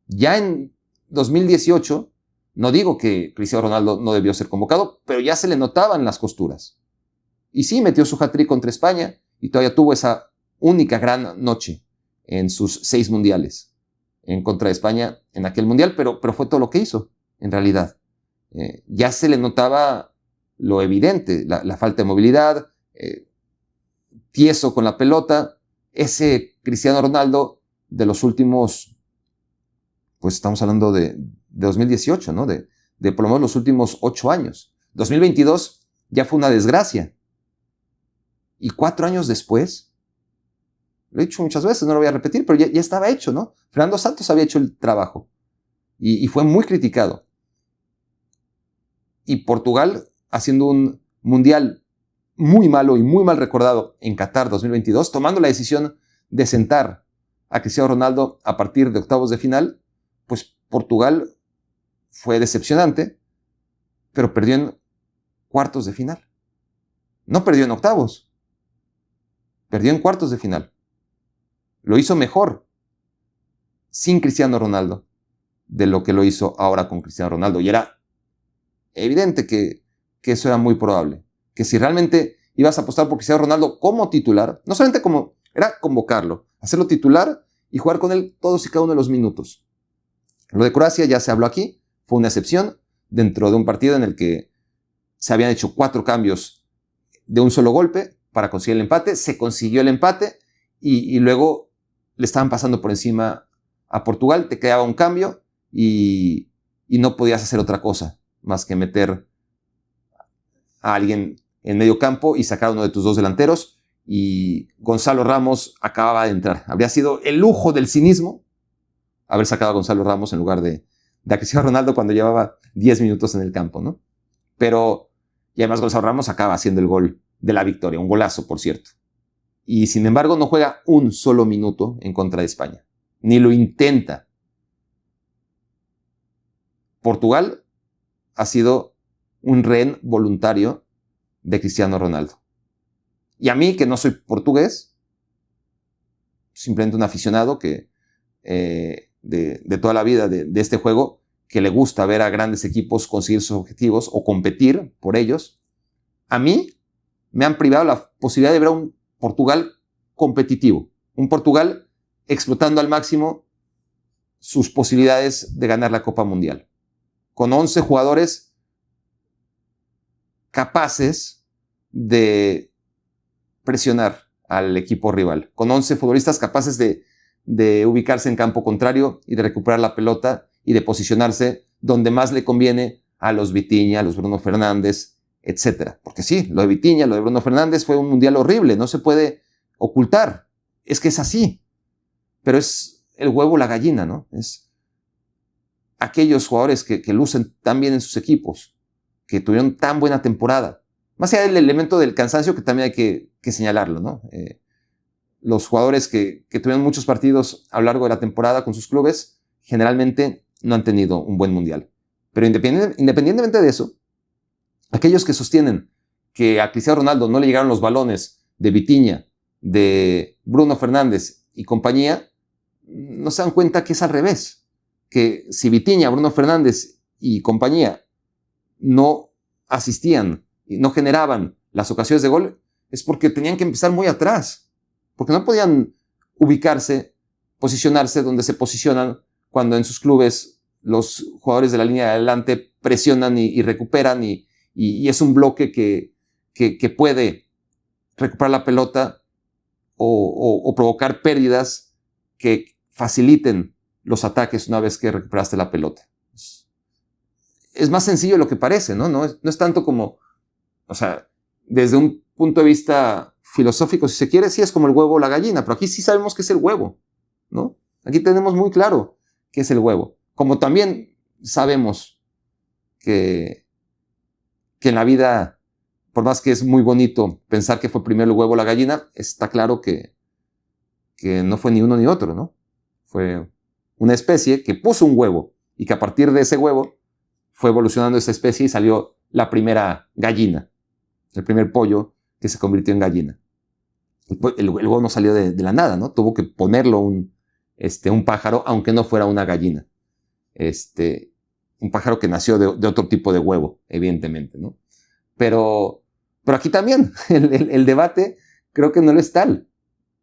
Ya en 2018, no digo que Cristiano Ronaldo no debió ser convocado, pero ya se le notaban las costuras. Y sí, metió su hat-trick contra España y todavía tuvo esa única gran noche en sus 6 mundiales en contra de España en aquel mundial, pero fue todo lo que hizo, en realidad. Ya se le notaba lo evidente, la falta de movilidad, tieso con la pelota, ese Cristiano Ronaldo de los últimos, pues estamos hablando de 2018, ¿no? De por lo menos los últimos 8 años. 2022 ya fue una desgracia. Y 4 años después, lo he dicho muchas veces, no lo voy a repetir, pero ya estaba hecho, ¿no? Fernando Santos había hecho el trabajo y fue muy criticado. Y Portugal, haciendo un mundial muy malo y muy mal recordado en Qatar 2022, tomando la decisión de sentar a Cristiano Ronaldo a partir de octavos de final, pues Portugal fue decepcionante, pero perdió en cuartos de final. No perdió en octavos, perdió en cuartos de final. Lo hizo mejor sin Cristiano Ronaldo de lo que lo hizo ahora con Cristiano Ronaldo. Y era evidente que eso era muy probable. Que si realmente ibas a apostar por Cristiano Ronaldo como titular, no solamente era convocarlo, hacerlo titular y jugar con él todos y cada uno de los minutos. Lo de Croacia ya se habló aquí, fue una excepción dentro de un partido en el que se habían hecho 4 cambios de un solo golpe para conseguir el empate, se consiguió el empate y luego le estaban pasando por encima a Portugal, te quedaba un cambio y no podías hacer otra cosa más que meter a alguien en medio campo y sacar a uno de tus 2 delanteros y Gonzalo Ramos acababa de entrar. Habría sido el lujo del cinismo haber sacado a Gonzalo Ramos en lugar de a Cristiano Ronaldo cuando llevaba 10 minutos en el campo, ¿no? Pero, y además Gonzalo Ramos acaba haciendo el gol de la victoria, un golazo, por cierto. Y sin embargo no juega un solo minuto en contra de España. Ni lo intenta. Portugal ha sido un rehén voluntario de Cristiano Ronaldo. Y a mí, que no soy portugués, simplemente un aficionado que de toda la vida de este juego, que le gusta ver a grandes equipos conseguir sus objetivos o competir por ellos, a mí me han privado la posibilidad de ver a un Portugal competitivo, un Portugal explotando al máximo sus posibilidades de ganar la Copa Mundial, con 11 jugadores capaces de presionar al equipo rival, con 11 futbolistas capaces de ubicarse en campo contrario y de recuperar la pelota y de posicionarse donde más le conviene a los Vitinha, a los Bruno Fernández, etc. Porque sí, lo de Vitinha, lo de Bruno Fernández fue un mundial horrible, no se puede ocultar, es que es así, pero es el huevo o la gallina, ¿no? Es aquellos jugadores que lucen tan bien en sus equipos, que tuvieron tan buena temporada, más allá del elemento del cansancio que también hay que que señalarlo, ¿no? Los jugadores que tuvieron muchos partidos a lo largo de la temporada con sus clubes generalmente no han tenido un buen mundial. Pero independientemente de eso, aquellos que sostienen que a Cristiano Ronaldo no le llegaron los balones de Vitinha, de Bruno Fernández y compañía, no se dan cuenta que es al revés. Que si Vitinha, Bruno Fernández y compañía no asistían y no generaban las ocasiones de gol, es porque tenían que empezar muy atrás. Porque no podían ubicarse, posicionarse donde se posicionan cuando en sus clubes los jugadores de la línea de adelante presionan y recuperan y es un bloque que puede recuperar la pelota o provocar pérdidas que faciliten los ataques una vez que recuperaste la pelota. Es más sencillo de lo que parece, ¿no? No es tanto como, o sea, desde un punto de vista filosófico, si se quiere, sí es como el huevo o la gallina, pero aquí sí sabemos que es el huevo, ¿no? Aquí tenemos muy claro que es el huevo. Como también sabemos que en la vida, por más que es muy bonito pensar que fue primero el huevo o la gallina, está claro que no fue ni uno ni otro, ¿no? Fue una especie que puso un huevo y que a partir de ese huevo fue evolucionando esa especie y salió la primera gallina, el primer pollo que se convirtió en gallina. El huevo no salió de la nada, ¿no? Tuvo que ponerlo un pájaro, aunque no fuera una gallina. Un pájaro que nació de otro tipo de huevo, evidentemente, ¿no? Pero aquí también el debate creo que no lo es tal.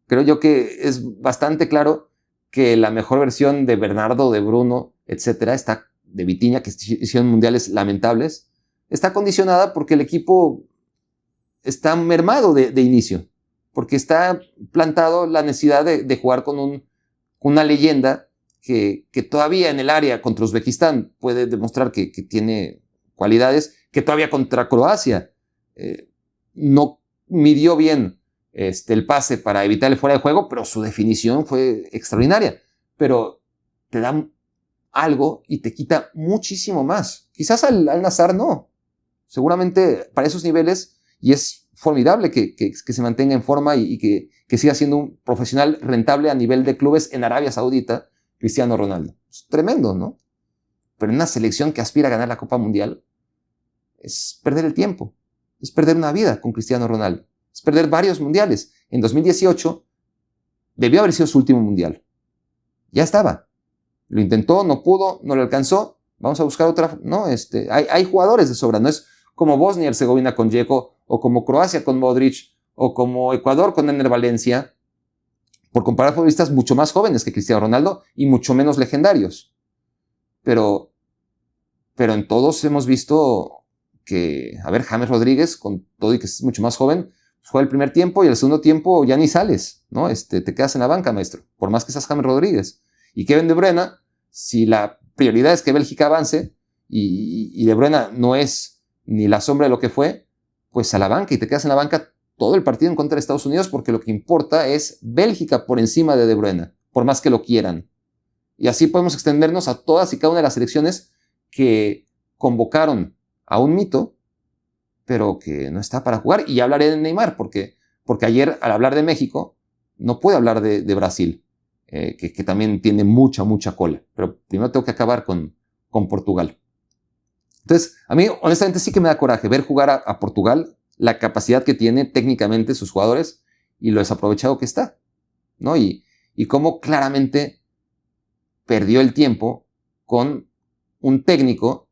Creo yo que es bastante claro que la mejor versión de Bernardo, de Bruno, etcétera, de Vitinha, que hicieron mundiales lamentables, está condicionada porque el equipo está mermado de inicio, porque está plantado la necesidad de jugar con una leyenda que todavía en el área contra Uzbekistán puede demostrar que tiene cualidades, que todavía contra Croacia no midió bien el pase para evitar el fuera de juego, pero su definición fue extraordinaria. Pero te da algo y te quita muchísimo más. Quizás al Nassr no. Seguramente para esos niveles, y es formidable que se mantenga en forma y que siga siendo un profesional rentable a nivel de clubes en Arabia Saudita, Cristiano Ronaldo. Es tremendo, ¿no? Pero en una selección que aspira a ganar la Copa Mundial, es perder el tiempo. Es perder una vida con Cristiano Ronaldo. Es perder varios mundiales. En 2018 debió haber sido su último mundial. Ya estaba. Lo intentó, no pudo, no le alcanzó. Vamos a buscar otra. No, hay jugadores de sobra. No es como Bosnia y Herzegovina con Dzeko, o como Croacia con Modric, o como Ecuador con Ener Valencia, por comparar futbolistas mucho más jóvenes que Cristiano Ronaldo y mucho menos legendarios. Pero en todos hemos visto que, a ver, James Rodríguez, con todo y que es mucho más joven, juega el primer tiempo y el segundo tiempo ya ni sales, ¿no? Te quedas en la banca, maestro, por más que seas James Rodríguez. Y Kevin De Bruyne, si la prioridad es que Bélgica avance y De Bruyne no es ni la sombra de lo que fue, pues a la banca y te quedas en la banca todo el partido en contra de Estados Unidos porque lo que importa es Bélgica por encima de Bruyne, por más que lo quieran. Y así podemos extendernos a todas y cada una de las selecciones que convocaron a un mito, pero que no está para jugar. Y ya hablaré de Neymar, porque ayer al hablar de México no puedo hablar de Brasil, que también tiene mucha cola. Pero primero tengo que acabar con Portugal. Entonces, a mí honestamente sí que me da coraje ver jugar a Portugal, la capacidad que tiene técnicamente sus jugadores y lo desaprovechado que está, ¿no? Y cómo claramente perdió el tiempo con un técnico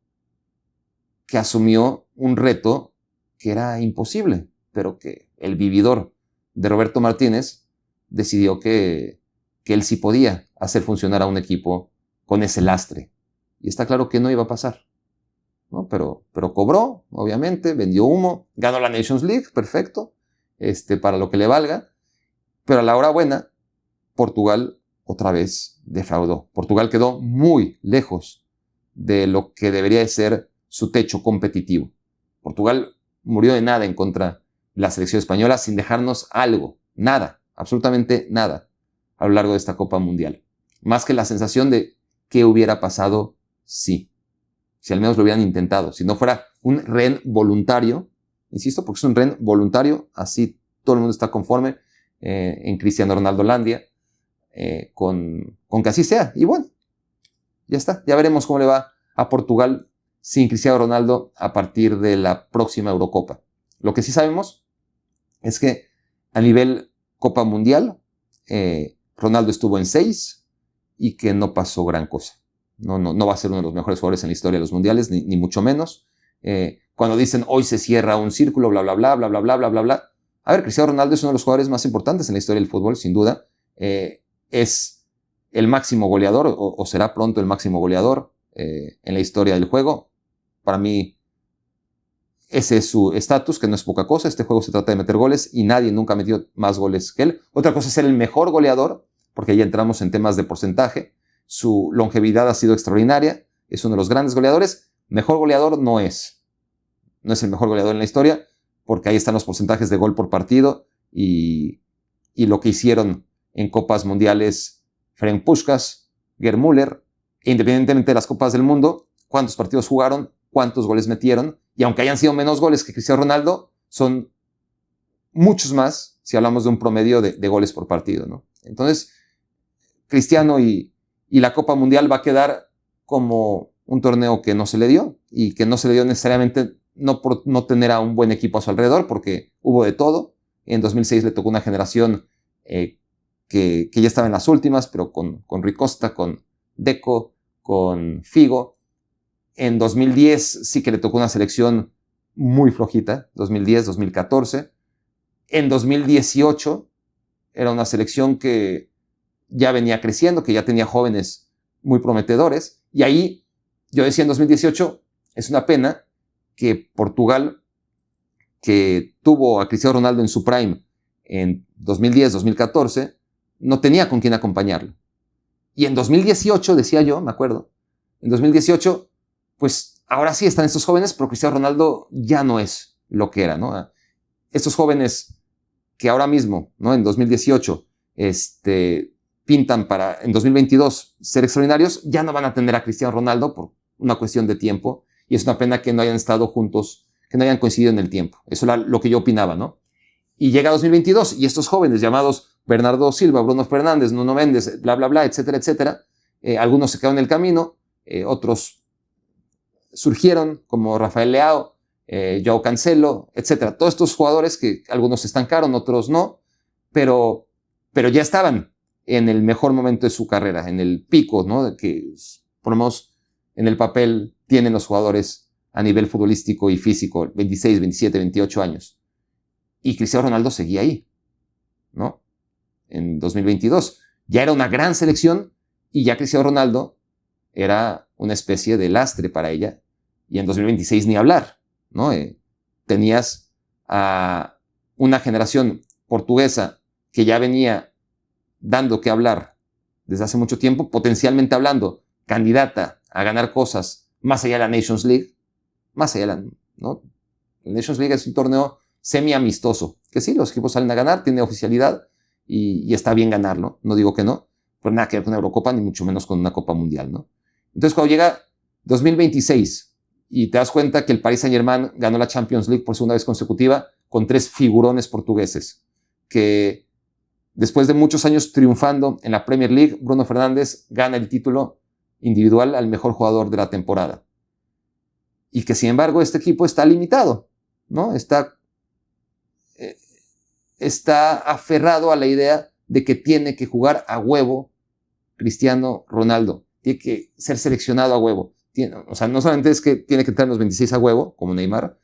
que asumió un reto que era imposible, pero que el vividor de Roberto Martínez decidió que él sí podía hacer funcionar a un equipo con ese lastre. Y está claro que no iba a pasar, ¿no? Pero cobró, obviamente, vendió humo, ganó la Nations League, perfecto, para lo que le valga, pero a la hora buena, Portugal otra vez defraudó. Portugal quedó muy lejos de lo que debería de ser su techo competitivo. Portugal murió de nada en contra de la selección española sin dejarnos algo, nada, absolutamente nada, a lo largo de esta Copa Mundial. Más que la sensación de qué hubiera pasado si al menos lo hubieran intentado. Si no fuera un rehén voluntario, insisto, porque es un rehén voluntario, así todo el mundo está conforme en Cristiano Ronaldolandia con que así sea. Y bueno, ya está. Ya veremos cómo le va a Portugal sin Cristiano Ronaldo a partir de la próxima Eurocopa. Lo que sí sabemos es que a nivel Copa Mundial, Ronaldo estuvo en 6 y que no pasó gran cosa. No va a ser uno de los mejores jugadores en la historia de los mundiales, ni mucho menos. Cuando dicen hoy se cierra un círculo, bla, bla, bla, bla, bla, bla, bla, bla, bla. A ver, Cristiano Ronaldo es uno de los jugadores más importantes en la historia del fútbol, sin duda. Es el máximo goleador, o será pronto el máximo goleador en la historia del juego. Para mí, ese es su estatus, que no es poca cosa. Este juego se trata de meter goles y nadie nunca ha metido más goles que él. Otra cosa es ser el mejor goleador, porque ya entramos en temas de porcentaje. Su longevidad ha sido extraordinaria. Es uno de los grandes goleadores. Mejor goleador no es. No es el mejor goleador en la historia, porque ahí están los porcentajes de gol por partido y lo que hicieron en Copas Mundiales Ferenc Puskás, Gerd Müller, independientemente de las Copas del Mundo, cuántos partidos jugaron, cuántos goles metieron, y aunque hayan sido menos goles que Cristiano Ronaldo, son muchos más si hablamos de un promedio de goles por partido, ¿no? Entonces, Cristiano y la Copa Mundial va a quedar como un torneo que no se le dio, y que no se le dio necesariamente no por no tener a un buen equipo a su alrededor, porque hubo de todo. En 2006 le tocó una generación que ya estaba en las últimas, pero con Rui Costa, con Deco, con Figo. En 2010 sí que le tocó una selección muy flojita, 2010, 2014. En 2018 era una selección que ya venía creciendo, que ya tenía jóvenes muy prometedores. Y ahí yo decía en 2018, es una pena que Portugal, que tuvo a Cristiano Ronaldo en su prime en 2010, 2014, no tenía con quién acompañarlo. Y en 2018, decía yo, me acuerdo, en 2018, pues ahora sí están estos jóvenes, pero Cristiano Ronaldo ya no es lo que era, ¿no? Estos jóvenes que ahora mismo, ¿no? En 2018, pintan para, en 2022, ser extraordinarios, ya no van a tener a Cristiano Ronaldo por una cuestión de tiempo, y es una pena que no hayan estado juntos, que no hayan coincidido en el tiempo. Eso era lo que yo opinaba, ¿no? Y llega 2022, y estos jóvenes llamados Bernardo Silva, Bruno Fernández, Nuno Méndez, bla, bla, bla, etcétera, etcétera, algunos se quedaron en el camino, otros surgieron, como Rafael Leao, Joao Cancelo, etcétera. Todos estos jugadores que algunos se estancaron, otros no, pero ya estaban en el mejor momento de su carrera, en el pico, ¿no? Que ponemos en el papel tienen los jugadores a nivel futbolístico y físico, 26, 27, 28 años. Y Cristiano Ronaldo seguía ahí, ¿no? En 2022. Ya era una gran selección y ya Cristiano Ronaldo era una especie de lastre para ella. Y en 2026 ni hablar, ¿no? Tenías a una generación portuguesa que ya venía dando que hablar desde hace mucho tiempo, potencialmente hablando, candidata a ganar cosas más allá de la Nations League, más allá de la, ¿no? La Nations League es un torneo semi-amistoso, que sí, los equipos salen a ganar, tiene oficialidad y está bien ganarlo, no digo que no, pero nada que ver con una Eurocopa, ni mucho menos con una Copa Mundial, ¿no? Entonces, cuando llega 2026 y te das cuenta que el Paris Saint-Germain ganó la Champions League por segunda vez consecutiva con 3 figurones portugueses, que después de muchos años triunfando en la Premier League, Bruno Fernández gana el título individual al mejor jugador de la temporada. Y que, sin embargo, este equipo está limitado, ¿no? Está aferrado a la idea de que tiene que jugar a huevo Cristiano Ronaldo. Tiene que ser seleccionado a huevo. O sea, no solamente es que tiene que entrar en los 26 a huevo, como Neymar,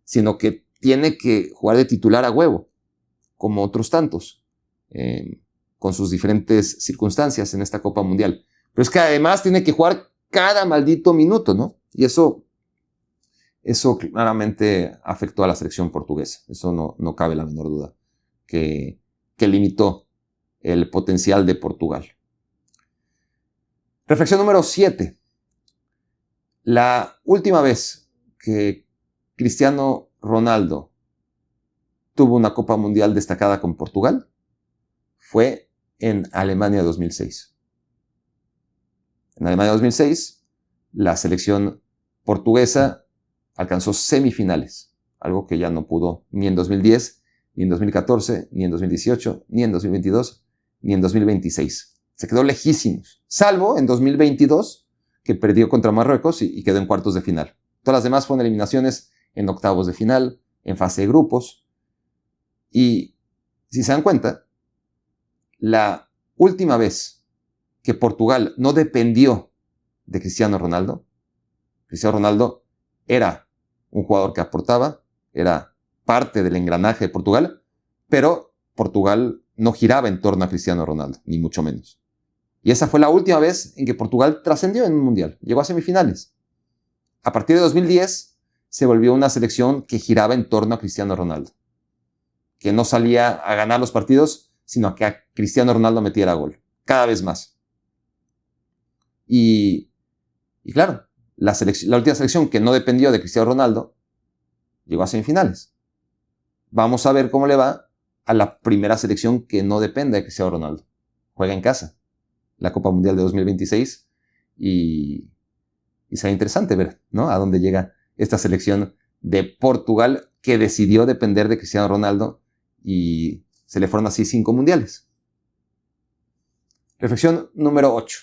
sino que tiene que jugar de titular a huevo, como otros tantos, con sus diferentes circunstancias en esta Copa Mundial. Pero es que además tiene que jugar cada maldito minuto, ¿no? Y eso claramente afectó a la selección portuguesa. Eso no cabe la menor duda, que limitó el potencial de Portugal. Reflexión número 7. La última vez que Cristiano Ronaldo tuvo una Copa Mundial destacada con Portugal fue en Alemania 2006. En Alemania 2006, la selección portuguesa alcanzó semifinales, algo que ya no pudo ni en 2010 ni en 2014, ni en 2018, ni en 2022, ni en 2026. Se quedó lejísimos, salvo en 2022, que perdió contra Marruecos y quedó en cuartos de final. Todas las demás fueron eliminaciones en octavos de final, en fase de grupos. Y si se dan cuenta, la última vez que Portugal no dependió de Cristiano Ronaldo era un jugador que aportaba, era parte del engranaje de Portugal, pero Portugal no giraba en torno a Cristiano Ronaldo, ni mucho menos. Y esa fue la última vez en que Portugal trascendió en un mundial, llegó a semifinales. A partir de 2010 se volvió una selección que giraba en torno a Cristiano Ronaldo, que no salía a ganar los partidos, sino a que a Cristiano Ronaldo metiera gol, cada vez más. Y claro, la última selección que no dependió de Cristiano Ronaldo llegó a semifinales. Vamos a ver cómo le va a la primera selección que no depende de Cristiano Ronaldo. Juega en casa la Copa Mundial de 2026 y será interesante ver, ¿no?, a dónde llega esta selección de Portugal que decidió depender de Cristiano Ronaldo y se le fueron así 5 mundiales. Reflexión número 8.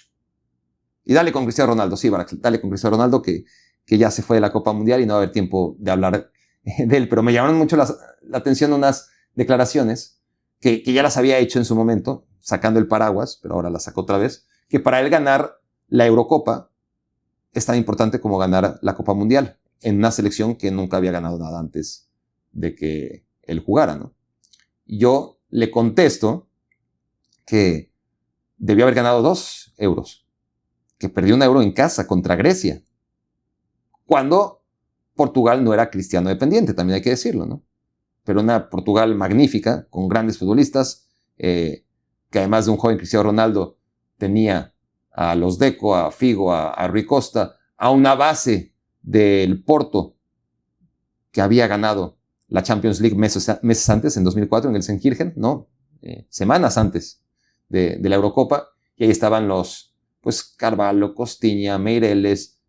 Y dale con Cristiano Ronaldo, sí, Barak, dale con Cristiano Ronaldo que ya se fue de la Copa Mundial y no va a haber tiempo de hablar de él. Pero me llamaron mucho la atención unas declaraciones que ya las había hecho en su momento, sacando el paraguas, pero ahora las sacó otra vez, que para él ganar la Eurocopa es tan importante como ganar la Copa Mundial en una selección que nunca había ganado nada antes de que él jugara, ¿no? Y yo le contesto que debió haber ganado 2 euros, que perdió 1 euro en casa contra Grecia, cuando Portugal no era cristiano dependiente, también hay que decirlo, ¿no? Pero una Portugal magnífica, con grandes futbolistas, que además de un joven Cristiano Ronaldo, tenía a los Deco, a Figo, a Rui Costa, a una base del Porto, que había ganado la Champions League meses antes, en 2004, en el Senkirchen, ¿no? Semanas antes de la Eurocopa, y ahí estaban los, pues, Carvalho, Costinha, Meireles,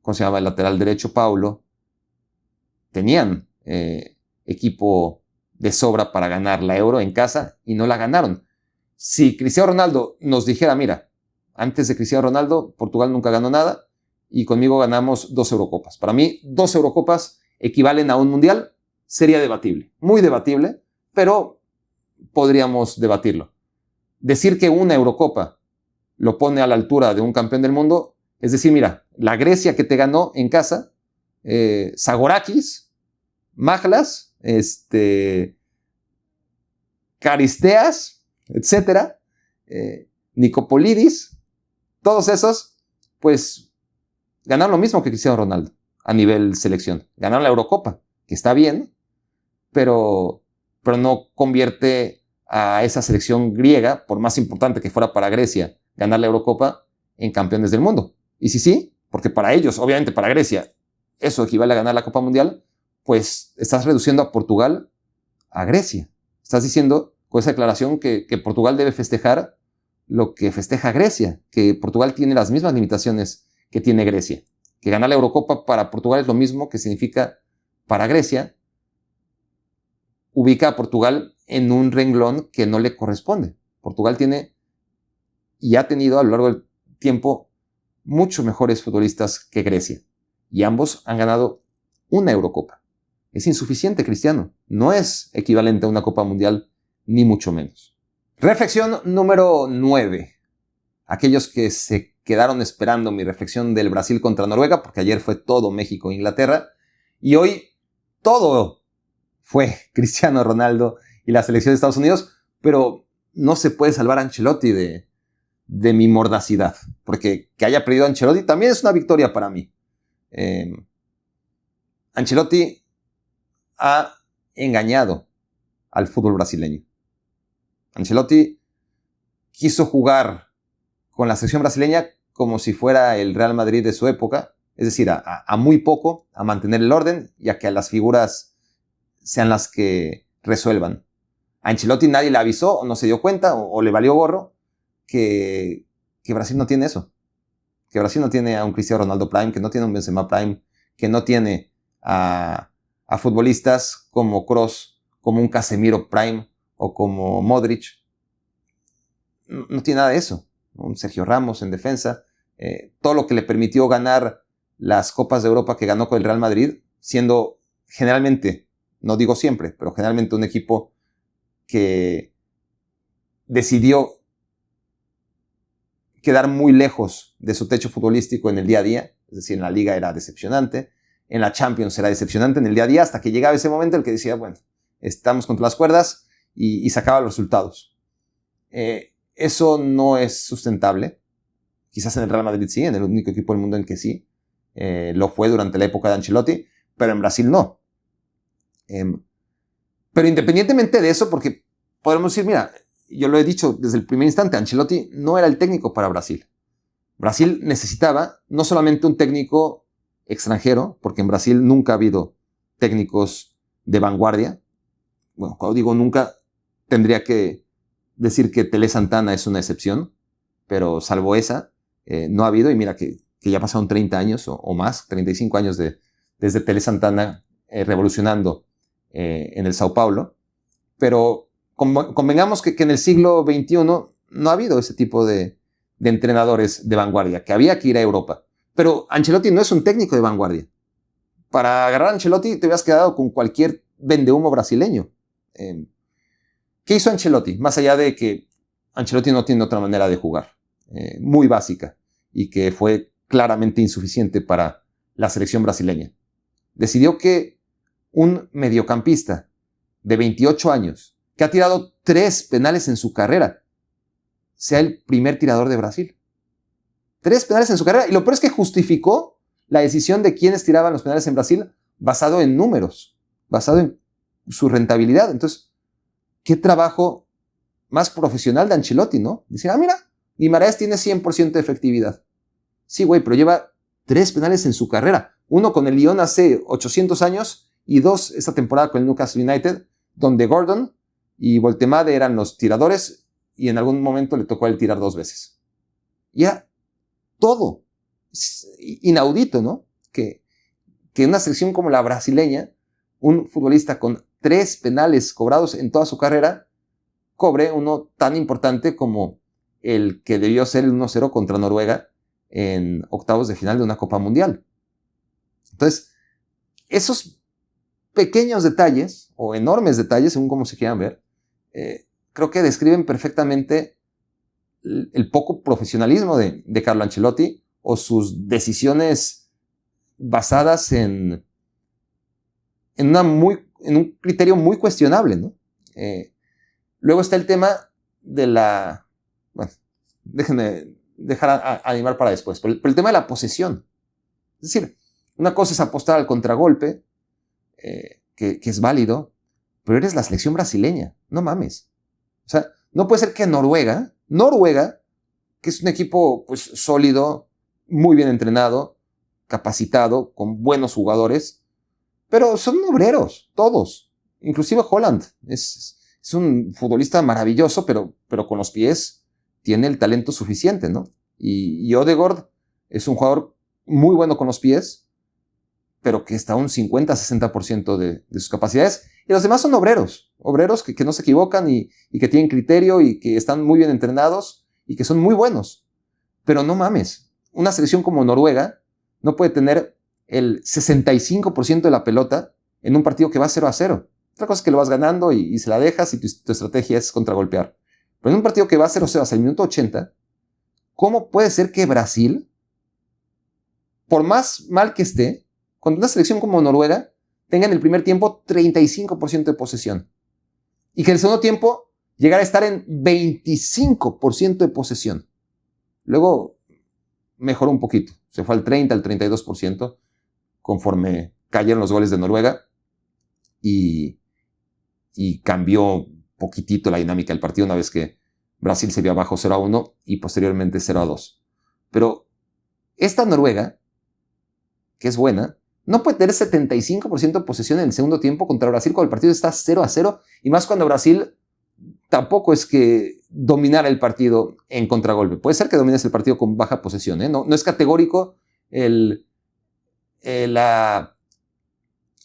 ¿cómo se llama el lateral derecho? Paulo. Tenían equipo de sobra para ganar la Euro en casa y no la ganaron. Si Cristiano Ronaldo nos dijera, mira, antes de Cristiano Ronaldo, Portugal nunca ganó nada y conmigo ganamos 2 Eurocopas. Para mí, 2 Eurocopas equivalen a un mundial, sería debatible, muy debatible, pero podríamos debatirlo. Decir que una Eurocopa lo pone a la altura de un campeón del mundo, es decir, mira, la Grecia que te ganó en casa, Zagorakis, Maglas, Caristeas, etcétera, Nicopolidis, todos esos, pues, ganaron lo mismo que Cristiano Ronaldo a nivel selección. Ganaron la Eurocopa, que está bien, pero no convierte a esa selección griega, por más importante que fuera para Grecia, ganar la Eurocopa, en campeones del mundo. Y sí, porque para ellos, obviamente para Grecia, eso equivale a ganar la Copa Mundial, pues estás reduciendo a Portugal a Grecia. Estás diciendo con esa declaración que Portugal debe festejar lo que festeja Grecia, que Portugal tiene las mismas limitaciones que tiene Grecia, que ganar la Eurocopa para Portugal es lo mismo que significa para Grecia, ubica a Portugal en un renglón que no le corresponde. Portugal tiene y ha tenido a lo largo del tiempo mucho mejores futbolistas que Grecia, y ambos han ganado una Eurocopa. Es insuficiente, Cristiano. No es equivalente a una Copa Mundial, ni mucho menos. Reflexión número 9. Aquellos que se quedaron esperando mi reflexión del Brasil contra Noruega, porque ayer fue todo México e Inglaterra, y hoy todo fue Cristiano Ronaldo y la selección de Estados Unidos, pero no se puede salvar a Ancelotti de mi mordacidad, porque que haya perdido a Ancelotti también es una victoria para mí. Ancelotti ha engañado al fútbol brasileño. Ancelotti quiso jugar con la selección brasileña como si fuera el Real Madrid de su época, es decir, a muy poco, a mantener el orden y a que las figuras sean las que resuelvan. A Ancelotti nadie le avisó o no se dio cuenta o le valió gorro que Brasil no tiene eso. Que Brasil no tiene a un Cristiano Ronaldo Prime, que no tiene a un Benzema Prime, que no tiene a a futbolistas como Kroos, como un Casemiro Prime o como Modric. No tiene nada de eso. Un Sergio Ramos en defensa. Todo lo que le permitió ganar las Copas de Europa que ganó con el Real Madrid, siendo generalmente, no digo siempre, pero generalmente un equipo que decidió quedar muy lejos de su techo futbolístico en el día a día. Es decir, en la Liga era decepcionante, en la Champions era decepcionante en el día a día, hasta que llegaba ese momento en el que decía, bueno, estamos contra las cuerdas y sacaba los resultados. Eso no es sustentable. Quizás en el Real Madrid sí, en el único equipo del mundo en que sí. Lo fue durante la época de Ancelotti, pero en Brasil no. Pero independientemente de eso, porque podemos decir, mira, yo lo he dicho desde el primer instante, Ancelotti no era el técnico para Brasil. Brasil necesitaba no solamente un técnico extranjero, porque en Brasil nunca ha habido técnicos de vanguardia. Bueno, cuando digo nunca, tendría que decir que Tele Santana es una excepción, pero salvo esa, no ha habido, y mira que ya pasaron 30 años o más, 35 años desde Tele Santana revolucionando en el Sao Paulo, pero convengamos que en el siglo XXI no ha habido ese tipo de entrenadores de vanguardia, que había que ir a Europa. Pero Ancelotti no es un técnico de vanguardia. Para agarrar a Ancelotti te hubieras quedado con cualquier vendehumo brasileño. ¿Qué hizo Ancelotti? Más allá de que Ancelotti no tiene otra manera de jugar, muy básica, y que fue claramente insuficiente para la selección brasileña. Decidió que un mediocampista de 28 años, que ha tirado 3 penales en su carrera, sea el primer tirador de Brasil. 3 penales en su carrera. Y lo peor es que justificó la decisión de quiénes tiraban los penales en Brasil basado en números, basado en su rentabilidad. Entonces, qué trabajo más profesional de Ancelotti, ¿no? Dice, mira, Guimaraes tiene 100% de efectividad. Sí, güey, pero lleva 3 penales en su carrera. Uno con el Lyon hace 800 años y 2 esta temporada con el Newcastle United, donde Gordon y Voltemade eran los tiradores y en algún momento le tocó a él tirar 2 veces. Ya, todo. Es inaudito, ¿no? Que una selección como la brasileña, un futbolista con 3 penales cobrados en toda su carrera, cobre uno tan importante como el que debió ser el 1-0 contra Noruega en octavos de final de una Copa Mundial. Entonces, esos pequeños detalles, o enormes detalles, según como se quieran ver, creo que describen perfectamente el poco profesionalismo de Carlo Ancelotti o sus decisiones basadas en un criterio muy cuestionable, ¿no? Luego está el tema de la... Bueno, déjenme dejar a animar para después, pero el tema de la posesión. Es decir, una cosa es apostar al contragolpe, que es válido, pero eres la selección brasileña, no mames. O sea, no puede ser que Noruega, que es un equipo pues sólido, muy bien entrenado, capacitado, con buenos jugadores, pero son obreros, todos. Inclusive Holland es un futbolista maravilloso, pero con los pies tiene el talento suficiente, ¿no? Y Ødegaard es un jugador muy bueno con los pies, pero que está a un 50-60% de sus capacidades. Y los demás son obreros que no se equivocan y que tienen criterio y que están muy bien entrenados y que son muy buenos. Pero no mames, una selección como Noruega no puede tener el 65% de la pelota en un partido que va 0-0. Otra cosa es que lo vas ganando y se la dejas y tu estrategia es contragolpear. Pero en un partido que va 0-0 hasta el minuto 80, ¿cómo puede ser que Brasil, por más mal que esté, cuando una selección como Noruega tenga en el primer tiempo 35% de posesión y que en el segundo tiempo llegara a estar en 25% de posesión? Luego mejoró un poquito, se fue al 30, al 32% conforme cayeron los goles de Noruega y cambió poquitito la dinámica del partido una vez que Brasil se vio abajo 0-1 y posteriormente 0-2. Pero esta Noruega, que es buena, no puede tener 75% de posesión en el segundo tiempo contra Brasil cuando el partido está 0-0 y más cuando Brasil tampoco es que dominara el partido en contragolpe. Puede ser que domines el partido con baja posesión, ¿eh? No es categórico la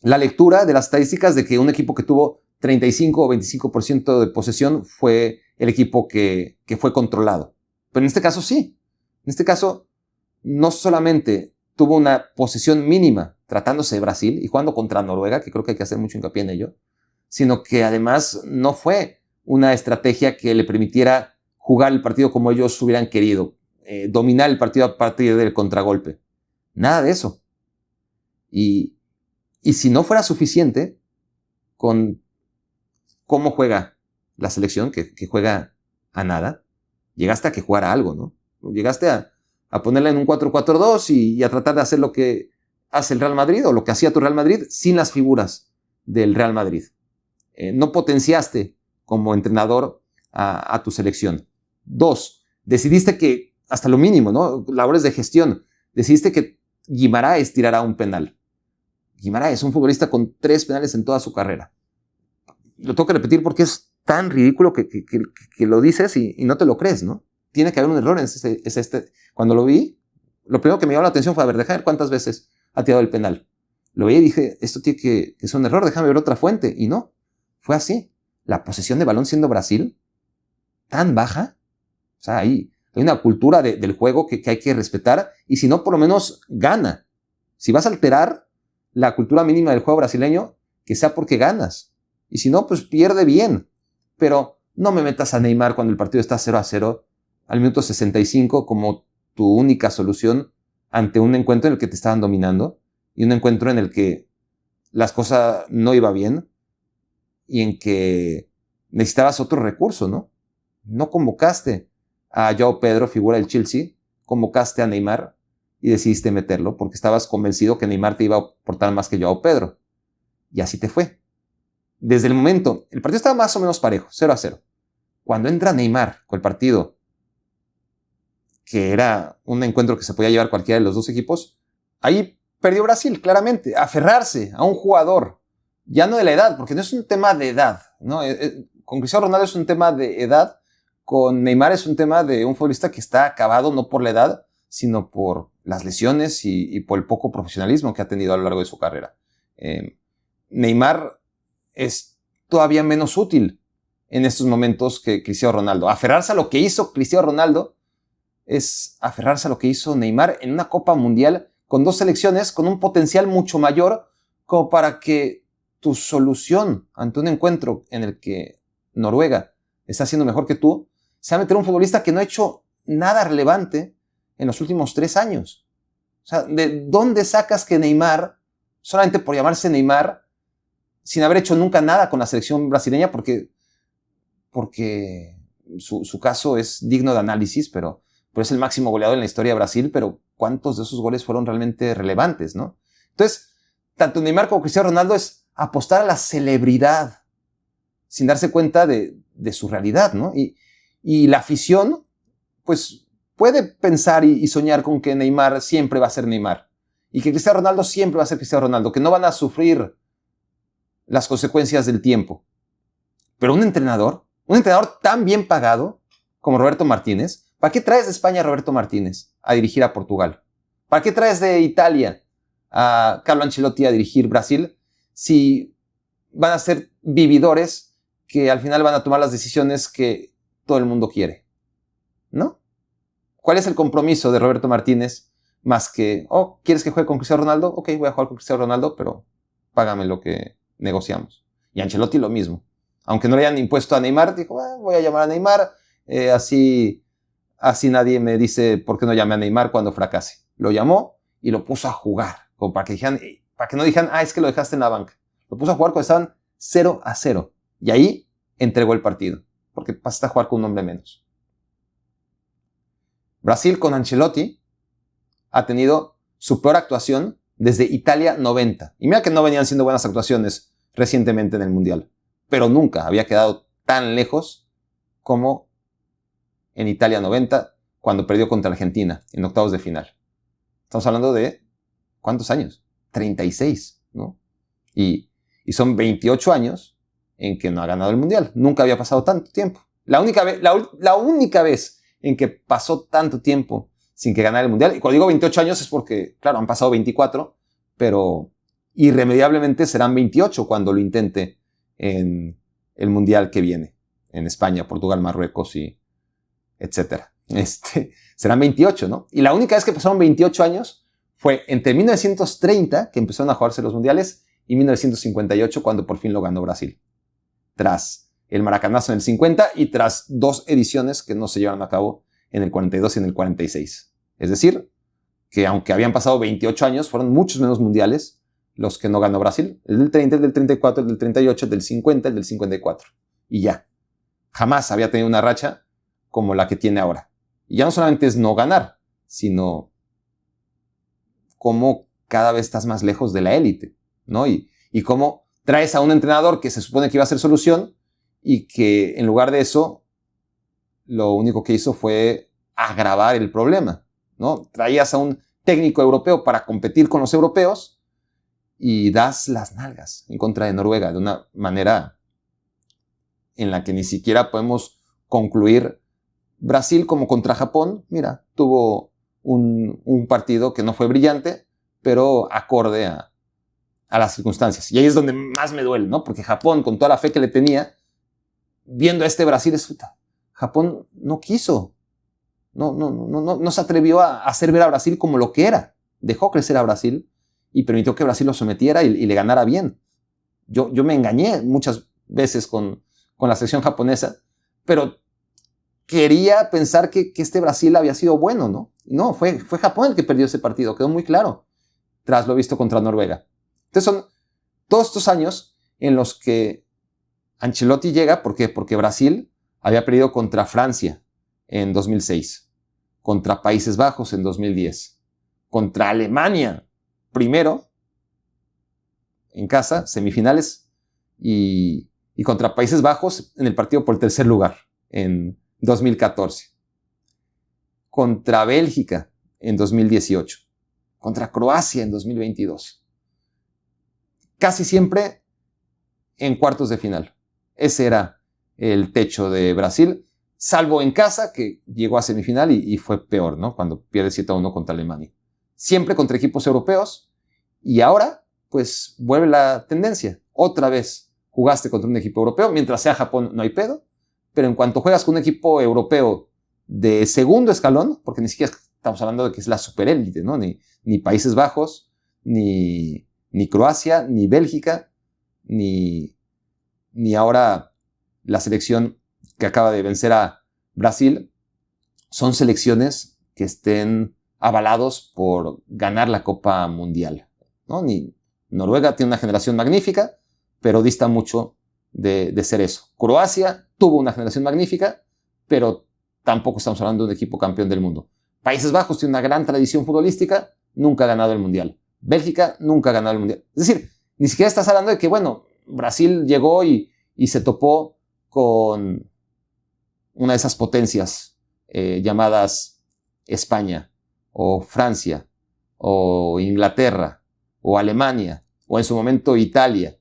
la lectura de las estadísticas de que un equipo que tuvo 35 o 25% de posesión fue el equipo que fue controlado. Pero en este caso sí. En este caso no solamente tuvo una posesión mínima tratándose de Brasil y jugando contra Noruega, que creo que hay que hacer mucho hincapié en ello, sino que además no fue una estrategia que le permitiera jugar el partido como ellos hubieran querido, dominar el partido a partir del contragolpe. Nada de eso. Y si no fuera suficiente con cómo juega la selección, que juega a nada, llegaste a que jugara algo, ¿no? Llegaste a ponerla en un 4-4-2 y a tratar de hacer lo que hace el Real Madrid o lo que hacía tu Real Madrid sin las figuras del Real Madrid. No potenciaste como entrenador a tu selección. 2, decidiste que, hasta lo mínimo, ¿no? Labores de gestión, decidiste que Guimaraes tirará un penal. Guimaraes es un futbolista con 3 penales en toda su carrera. Lo tengo que repetir porque es tan ridículo que lo dices y no te lo crees, ¿no? Tiene que haber un error en este. Cuando lo vi, lo primero que me llamó la atención fue, a ver, déjame ver cuántas veces ha tirado el penal. Lo vi y dije, esto tiene que ser un error, déjame ver otra fuente. Y no, fue así. La posesión de balón siendo Brasil tan baja. O sea, hay una cultura del juego que hay que respetar y si no, por lo menos gana. Si vas a alterar la cultura mínima del juego brasileño, que sea porque ganas. Y si no, pues pierde bien. Pero no me metas a Neymar cuando el partido está 0-0 al minuto 65 como tu única solución ante un encuentro en el que te estaban dominando y un encuentro en el que las cosas no iba bien y en que necesitabas otro recurso, ¿no? No convocaste a João Pedro, figura del Chelsea, convocaste a Neymar y decidiste meterlo porque estabas convencido que Neymar te iba a aportar más que João Pedro. Y así te fue. Desde el momento, el partido estaba más o menos parejo, 0-0. Cuando entra Neymar con el partido, que era un encuentro que se podía llevar cualquiera de los dos equipos, ahí perdió Brasil, claramente. Aferrarse a un jugador, ya no de la edad, porque no es un tema de edad, ¿no? Con Cristiano Ronaldo es un tema de edad, con Neymar es un tema de un futbolista que está acabado no por la edad, sino por las lesiones y por el poco profesionalismo que ha tenido a lo largo de su carrera. Neymar es todavía menos útil en estos momentos que Cristiano Ronaldo. Aferrarse a lo que hizo Cristiano Ronaldo es aferrarse a lo que hizo Neymar en una Copa Mundial con 2 selecciones con un potencial mucho mayor como para que tu solución ante un encuentro en el que Noruega está haciendo mejor que tú sea meter un futbolista que no ha hecho nada relevante en los últimos 3 años. O sea, ¿de dónde sacas que Neymar, solamente por llamarse Neymar, sin haber hecho nunca nada con la selección brasileña, porque su caso es digno de análisis, pero es el máximo goleador en la historia de Brasil, pero ¿cuántos de esos goles fueron realmente relevantes, no? Entonces, tanto Neymar como Cristiano Ronaldo es apostar a la celebridad, sin darse cuenta de su realidad, ¿no? Y la afición, pues, puede pensar y soñar con que Neymar siempre va a ser Neymar, y que Cristiano Ronaldo siempre va a ser Cristiano Ronaldo, que no van a sufrir las consecuencias del tiempo. Pero un entrenador tan bien pagado como Roberto Martínez, ¿para qué traes de España a Roberto Martínez a dirigir a Portugal? ¿Para qué traes de Italia a Carlo Ancelotti a dirigir Brasil si van a ser vividores que al final van a tomar las decisiones que todo el mundo quiere? ¿No? ¿Cuál es el compromiso de Roberto Martínez más que, ¿quieres que juegue con Cristiano Ronaldo? Ok, voy a jugar con Cristiano Ronaldo, pero págame lo que negociamos. Y Ancelotti lo mismo. Aunque no le hayan impuesto a Neymar, dijo, voy a llamar a Neymar, así nadie me dice por qué no llame a Neymar cuando fracase. Lo llamó y lo puso a jugar, como para que no dijeran, es que lo dejaste en la banca. Lo puso a jugar cuando estaban 0-0. Y ahí entregó el partido, porque pasaste a jugar con un hombre menos. Brasil con Ancelotti ha tenido su peor actuación desde Italia 90. Y mira que no venían siendo buenas actuaciones recientemente en el Mundial, pero nunca había quedado tan lejos como en Italia 90, cuando perdió contra Argentina en octavos de final. Estamos hablando de, ¿cuántos años? 36, ¿no? Y son 28 años en que no ha ganado el Mundial. Nunca había pasado tanto tiempo. La única vez en que pasó tanto tiempo sin que ganara el Mundial, y cuando digo 28 años es porque, claro, han pasado 24, pero irremediablemente serán 28 cuando lo intente en el Mundial que viene, en España, Portugal, Marruecos y etcétera. Serán 28, ¿no? Y la única vez que pasaron 28 años fue entre 1930, que empezaron a jugarse los mundiales, y 1958, cuando por fin lo ganó Brasil. Tras el Maracanazo en el 50 y tras 2 ediciones que no se llevaron a cabo en el 42 y en el 46. Es decir, que aunque habían pasado 28 años, fueron muchos menos mundiales los que no ganó Brasil. El del 30, el del 34, el del 38, el del 50, el del 54. Y ya. Jamás había tenido una racha como la que tiene ahora. Y ya no solamente es no ganar, sino cómo cada vez estás más lejos de la élite, ¿no? Y cómo traes a un entrenador que se supone que iba a ser solución y que en lugar de eso, lo único que hizo fue agravar el problema, ¿no? Traías a un técnico europeo para competir con los europeos y das las nalgas en contra de Noruega de una manera en la que ni siquiera podemos concluir. Brasil, como contra Japón, mira, tuvo un partido que no fue brillante, pero acorde a las circunstancias. Y ahí es donde más me duele, ¿no? Porque Japón, con toda la fe que le tenía, viendo a este Brasil, Japón no quiso. No se atrevió a hacer ver a Brasil como lo que era. Dejó crecer a Brasil y permitió que Brasil lo sometiera y le ganara bien. Yo me engañé muchas veces con la selección japonesa, pero quería pensar que este Brasil había sido bueno, ¿no? No, fue Japón el que perdió ese partido, quedó muy claro, tras lo visto contra Noruega. Entonces son todos estos años en los que Ancelotti llega, ¿por qué? Porque Brasil había perdido contra Francia en 2006, contra Países Bajos en 2010, contra Alemania primero, en casa, semifinales, y contra Países Bajos en el partido por el tercer lugar, en 2014, contra Bélgica en 2018, contra Croacia en 2022. Casi siempre en cuartos de final. Ese era el techo de Brasil, salvo en casa, que llegó a semifinal y fue peor, ¿no? Cuando pierde 7-1 contra Alemania. Siempre contra equipos europeos, y ahora, pues, vuelve la tendencia. Otra vez jugaste contra un equipo europeo, mientras sea Japón no hay pedo, pero en cuanto juegas con un equipo europeo de segundo escalón, porque ni siquiera estamos hablando de que es la superélite, ¿no? Ni Países Bajos, ni Croacia, ni Bélgica, ni ahora la selección que acaba de vencer a Brasil, son selecciones que estén avalados por ganar la Copa Mundial, ¿no? Noruega tiene una generación magnífica, pero dista mucho de ser eso. Croacia tuvo una generación magnífica, pero tampoco estamos hablando de un equipo campeón del mundo. Países Bajos tiene una gran tradición futbolística, nunca ha ganado el Mundial. Bélgica nunca ha ganado el Mundial. Es decir, ni siquiera estás hablando de que, bueno, Brasil llegó y se topó con una de esas potencias llamadas España, o Francia, o Inglaterra, o Alemania, o en su momento Italia.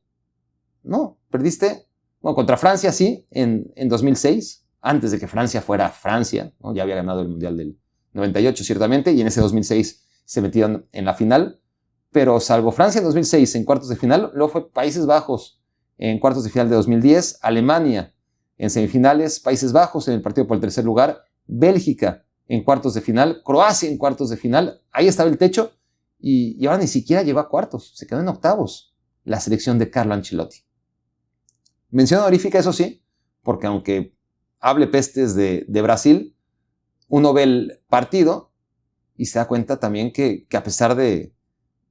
No, perdiste, bueno, contra Francia sí, en 2006, antes de que Francia fuera Francia, ¿no? Ya había ganado el Mundial del 98 ciertamente, y en ese 2006 se metieron en la final, pero salvo Francia en 2006 en cuartos de final, luego fue Países Bajos en cuartos de final de 2010, Alemania en semifinales, Países Bajos en el partido por el tercer lugar, Bélgica en cuartos de final, Croacia en cuartos de final, ahí estaba el techo, y ahora ni siquiera llegó a cuartos, se quedó en octavos la selección de Carlo Ancelotti. Mención honorífica, eso sí, porque aunque hable pestes de Brasil, uno ve el partido y se da cuenta también que a pesar de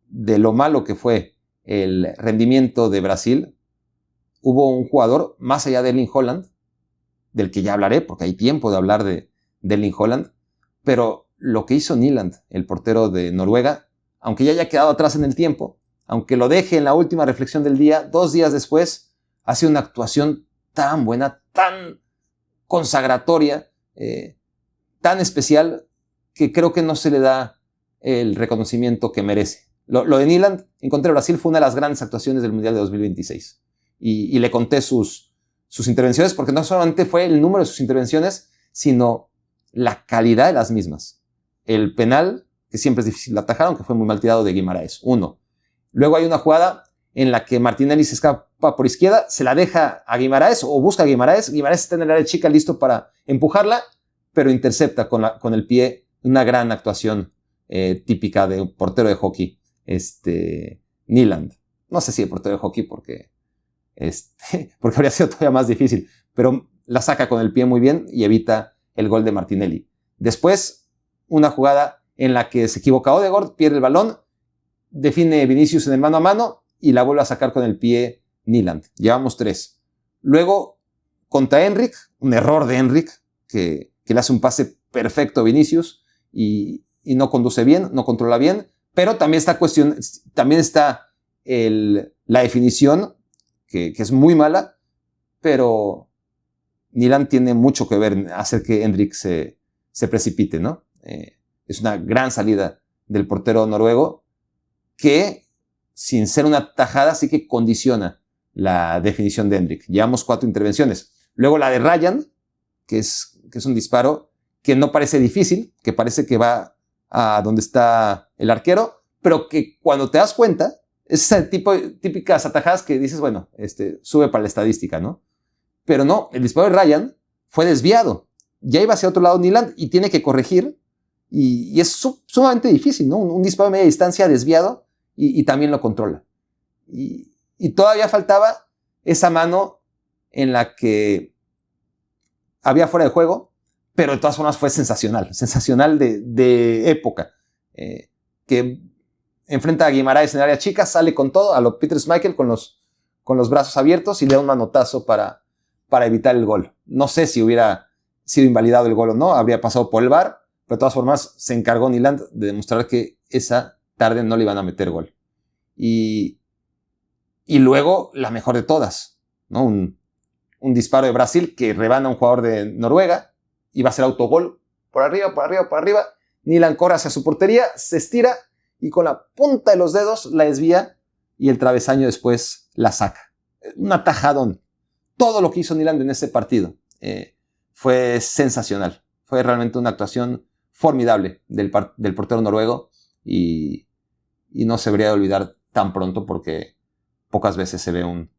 lo malo que fue el rendimiento de Brasil, hubo un jugador, más allá de Erling Haaland, del que ya hablaré, porque hay tiempo de hablar de Erling Haaland, pero lo que hizo Nyland, el portero de Noruega, aunque ya haya quedado atrás en el tiempo, aunque lo deje en la última reflexión del día, 2 días después, hace una actuación tan buena, tan consagratoria, tan especial, que creo que no se le da el reconocimiento que merece. Lo de Nyland en contra de Brasil fue una de las grandes actuaciones del Mundial de 2026. Y le conté sus intervenciones, porque no solamente fue el número de sus intervenciones, sino la calidad de las mismas. El penal, que siempre es difícil de atajar, aunque fue muy mal tirado, de Guimaraes, 1. Luego hay una jugada en la que Martinelli se escapa por izquierda, se la deja a Guimaraes o busca a Guimaraes. Guimaraes está en el área chica listo para empujarla, pero intercepta con el pie. Una gran actuación típica de un portero de hockey, Nyland. No sé si de portero de hockey porque habría sido todavía más difícil, pero la saca con el pie muy bien y evita el gol de Martinelli. Después, una jugada en la que se equivoca Ødegaard, pierde el balón, define Vinicius en el mano a mano y la vuelve a sacar con el pie Nyland. Llevamos 3. Luego, contra Henrik, un error de Henrik, que le hace un pase perfecto a Vinicius y no conduce bien, no controla bien, pero también está la definición, que es muy mala, pero Nyland tiene mucho que ver en hacer que Henrik se precipite, ¿no? Es una gran salida del portero noruego que, sin ser una tajada, sí que condiciona la definición de Henrik. Llevamos 4 intervenciones. Luego la de Ryan, que es un disparo que no parece difícil, que parece que va a donde está el arquero, pero que cuando te das cuenta, es ese típicas atajadas que dices, bueno, sube para la estadística, ¿no? Pero no, el disparo de Ryan fue desviado. Ya iba hacia otro lado Nyland y tiene que corregir, y es sumamente difícil, ¿no? Un disparo de media distancia desviado y también lo controla. Y todavía faltaba esa mano en la que había fuera de juego, pero de todas formas fue sensacional de época. Que enfrenta a Guimaraes en el área chica, sale con todo, a lo Peter Schmeichel con los brazos abiertos y le da un manotazo para evitar el gol. No sé si hubiera sido invalidado el gol o no, habría pasado por el VAR, pero de todas formas se encargó Nyland de demostrar que esa tarde no le iban a meter gol. Y luego la mejor de todas, ¿no? Un disparo de Brasil que rebana a un jugador de Noruega y va a ser autogol por arriba. Nyland corre hacia su portería, se estira y con la punta de los dedos la desvía y el travesaño después la saca. Un atajadón. Todo lo que hizo Nyland en ese partido fue sensacional. Fue realmente una actuación formidable del portero noruego y no se debería de olvidar tan pronto porque pocas veces se ve un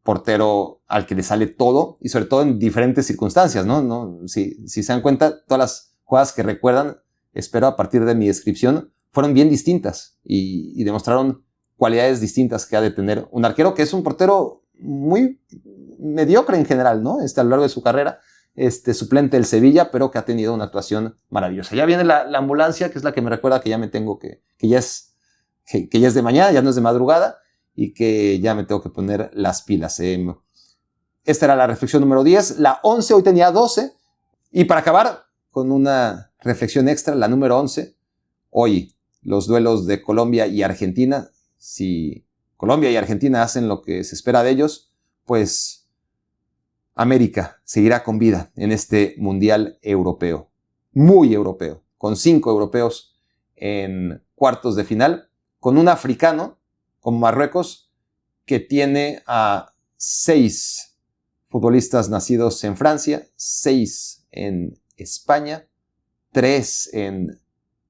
portero al que le sale todo y sobre todo en diferentes circunstancias, ¿no? Si se dan cuenta, todas las jugadas que recuerdan, espero a partir de mi descripción, fueron bien distintas y demostraron cualidades distintas que ha de tener un arquero que es un portero muy mediocre en general, ¿no? A lo largo de su carrera, suplente del Sevilla, pero que ha tenido una actuación maravillosa. Ya viene la ambulancia, que es la que me recuerda que ya me tengo que ya es de mañana, ya no es de madrugada, y que ya me tengo que poner las pilas. Esta era la reflexión número 10. La 11, hoy tenía 12. Y para acabar con una reflexión extra, la número 11. Hoy, los duelos de Colombia y Argentina. Si Colombia y Argentina hacen lo que se espera de ellos, pues América seguirá con vida en este Mundial Europeo. Muy europeo. Con 5 europeos en cuartos de final. Con un africano como Marruecos, que tiene a 6 futbolistas nacidos en Francia, 6 en España, 3 en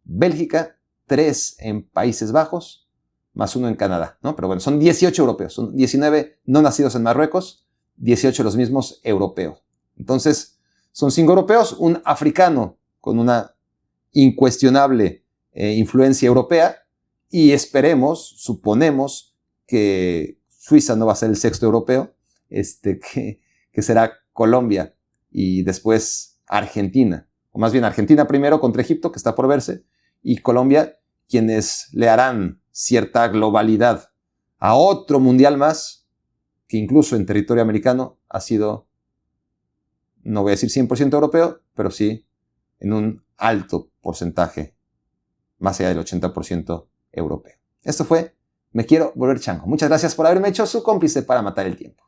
Bélgica, 3 en Países Bajos, más 1 en Canadá, ¿no? Pero bueno, son 18 europeos, son 19 no nacidos en Marruecos, 18 los mismos europeos. Entonces, son 5 europeos, un africano con una incuestionable influencia europea, y suponemos que Suiza no va a ser el 6º europeo, que será Colombia y después Argentina, o más bien Argentina primero contra Egipto, que está por verse, y Colombia, quienes le harán cierta globalidad a otro mundial más, que incluso en territorio americano ha sido, no voy a decir 100% europeo, pero sí en un alto porcentaje, más allá del 80% europeo. Esto fue Me Quiero Volver Chango. Muchas gracias por haberme hecho su cómplice para matar el tiempo.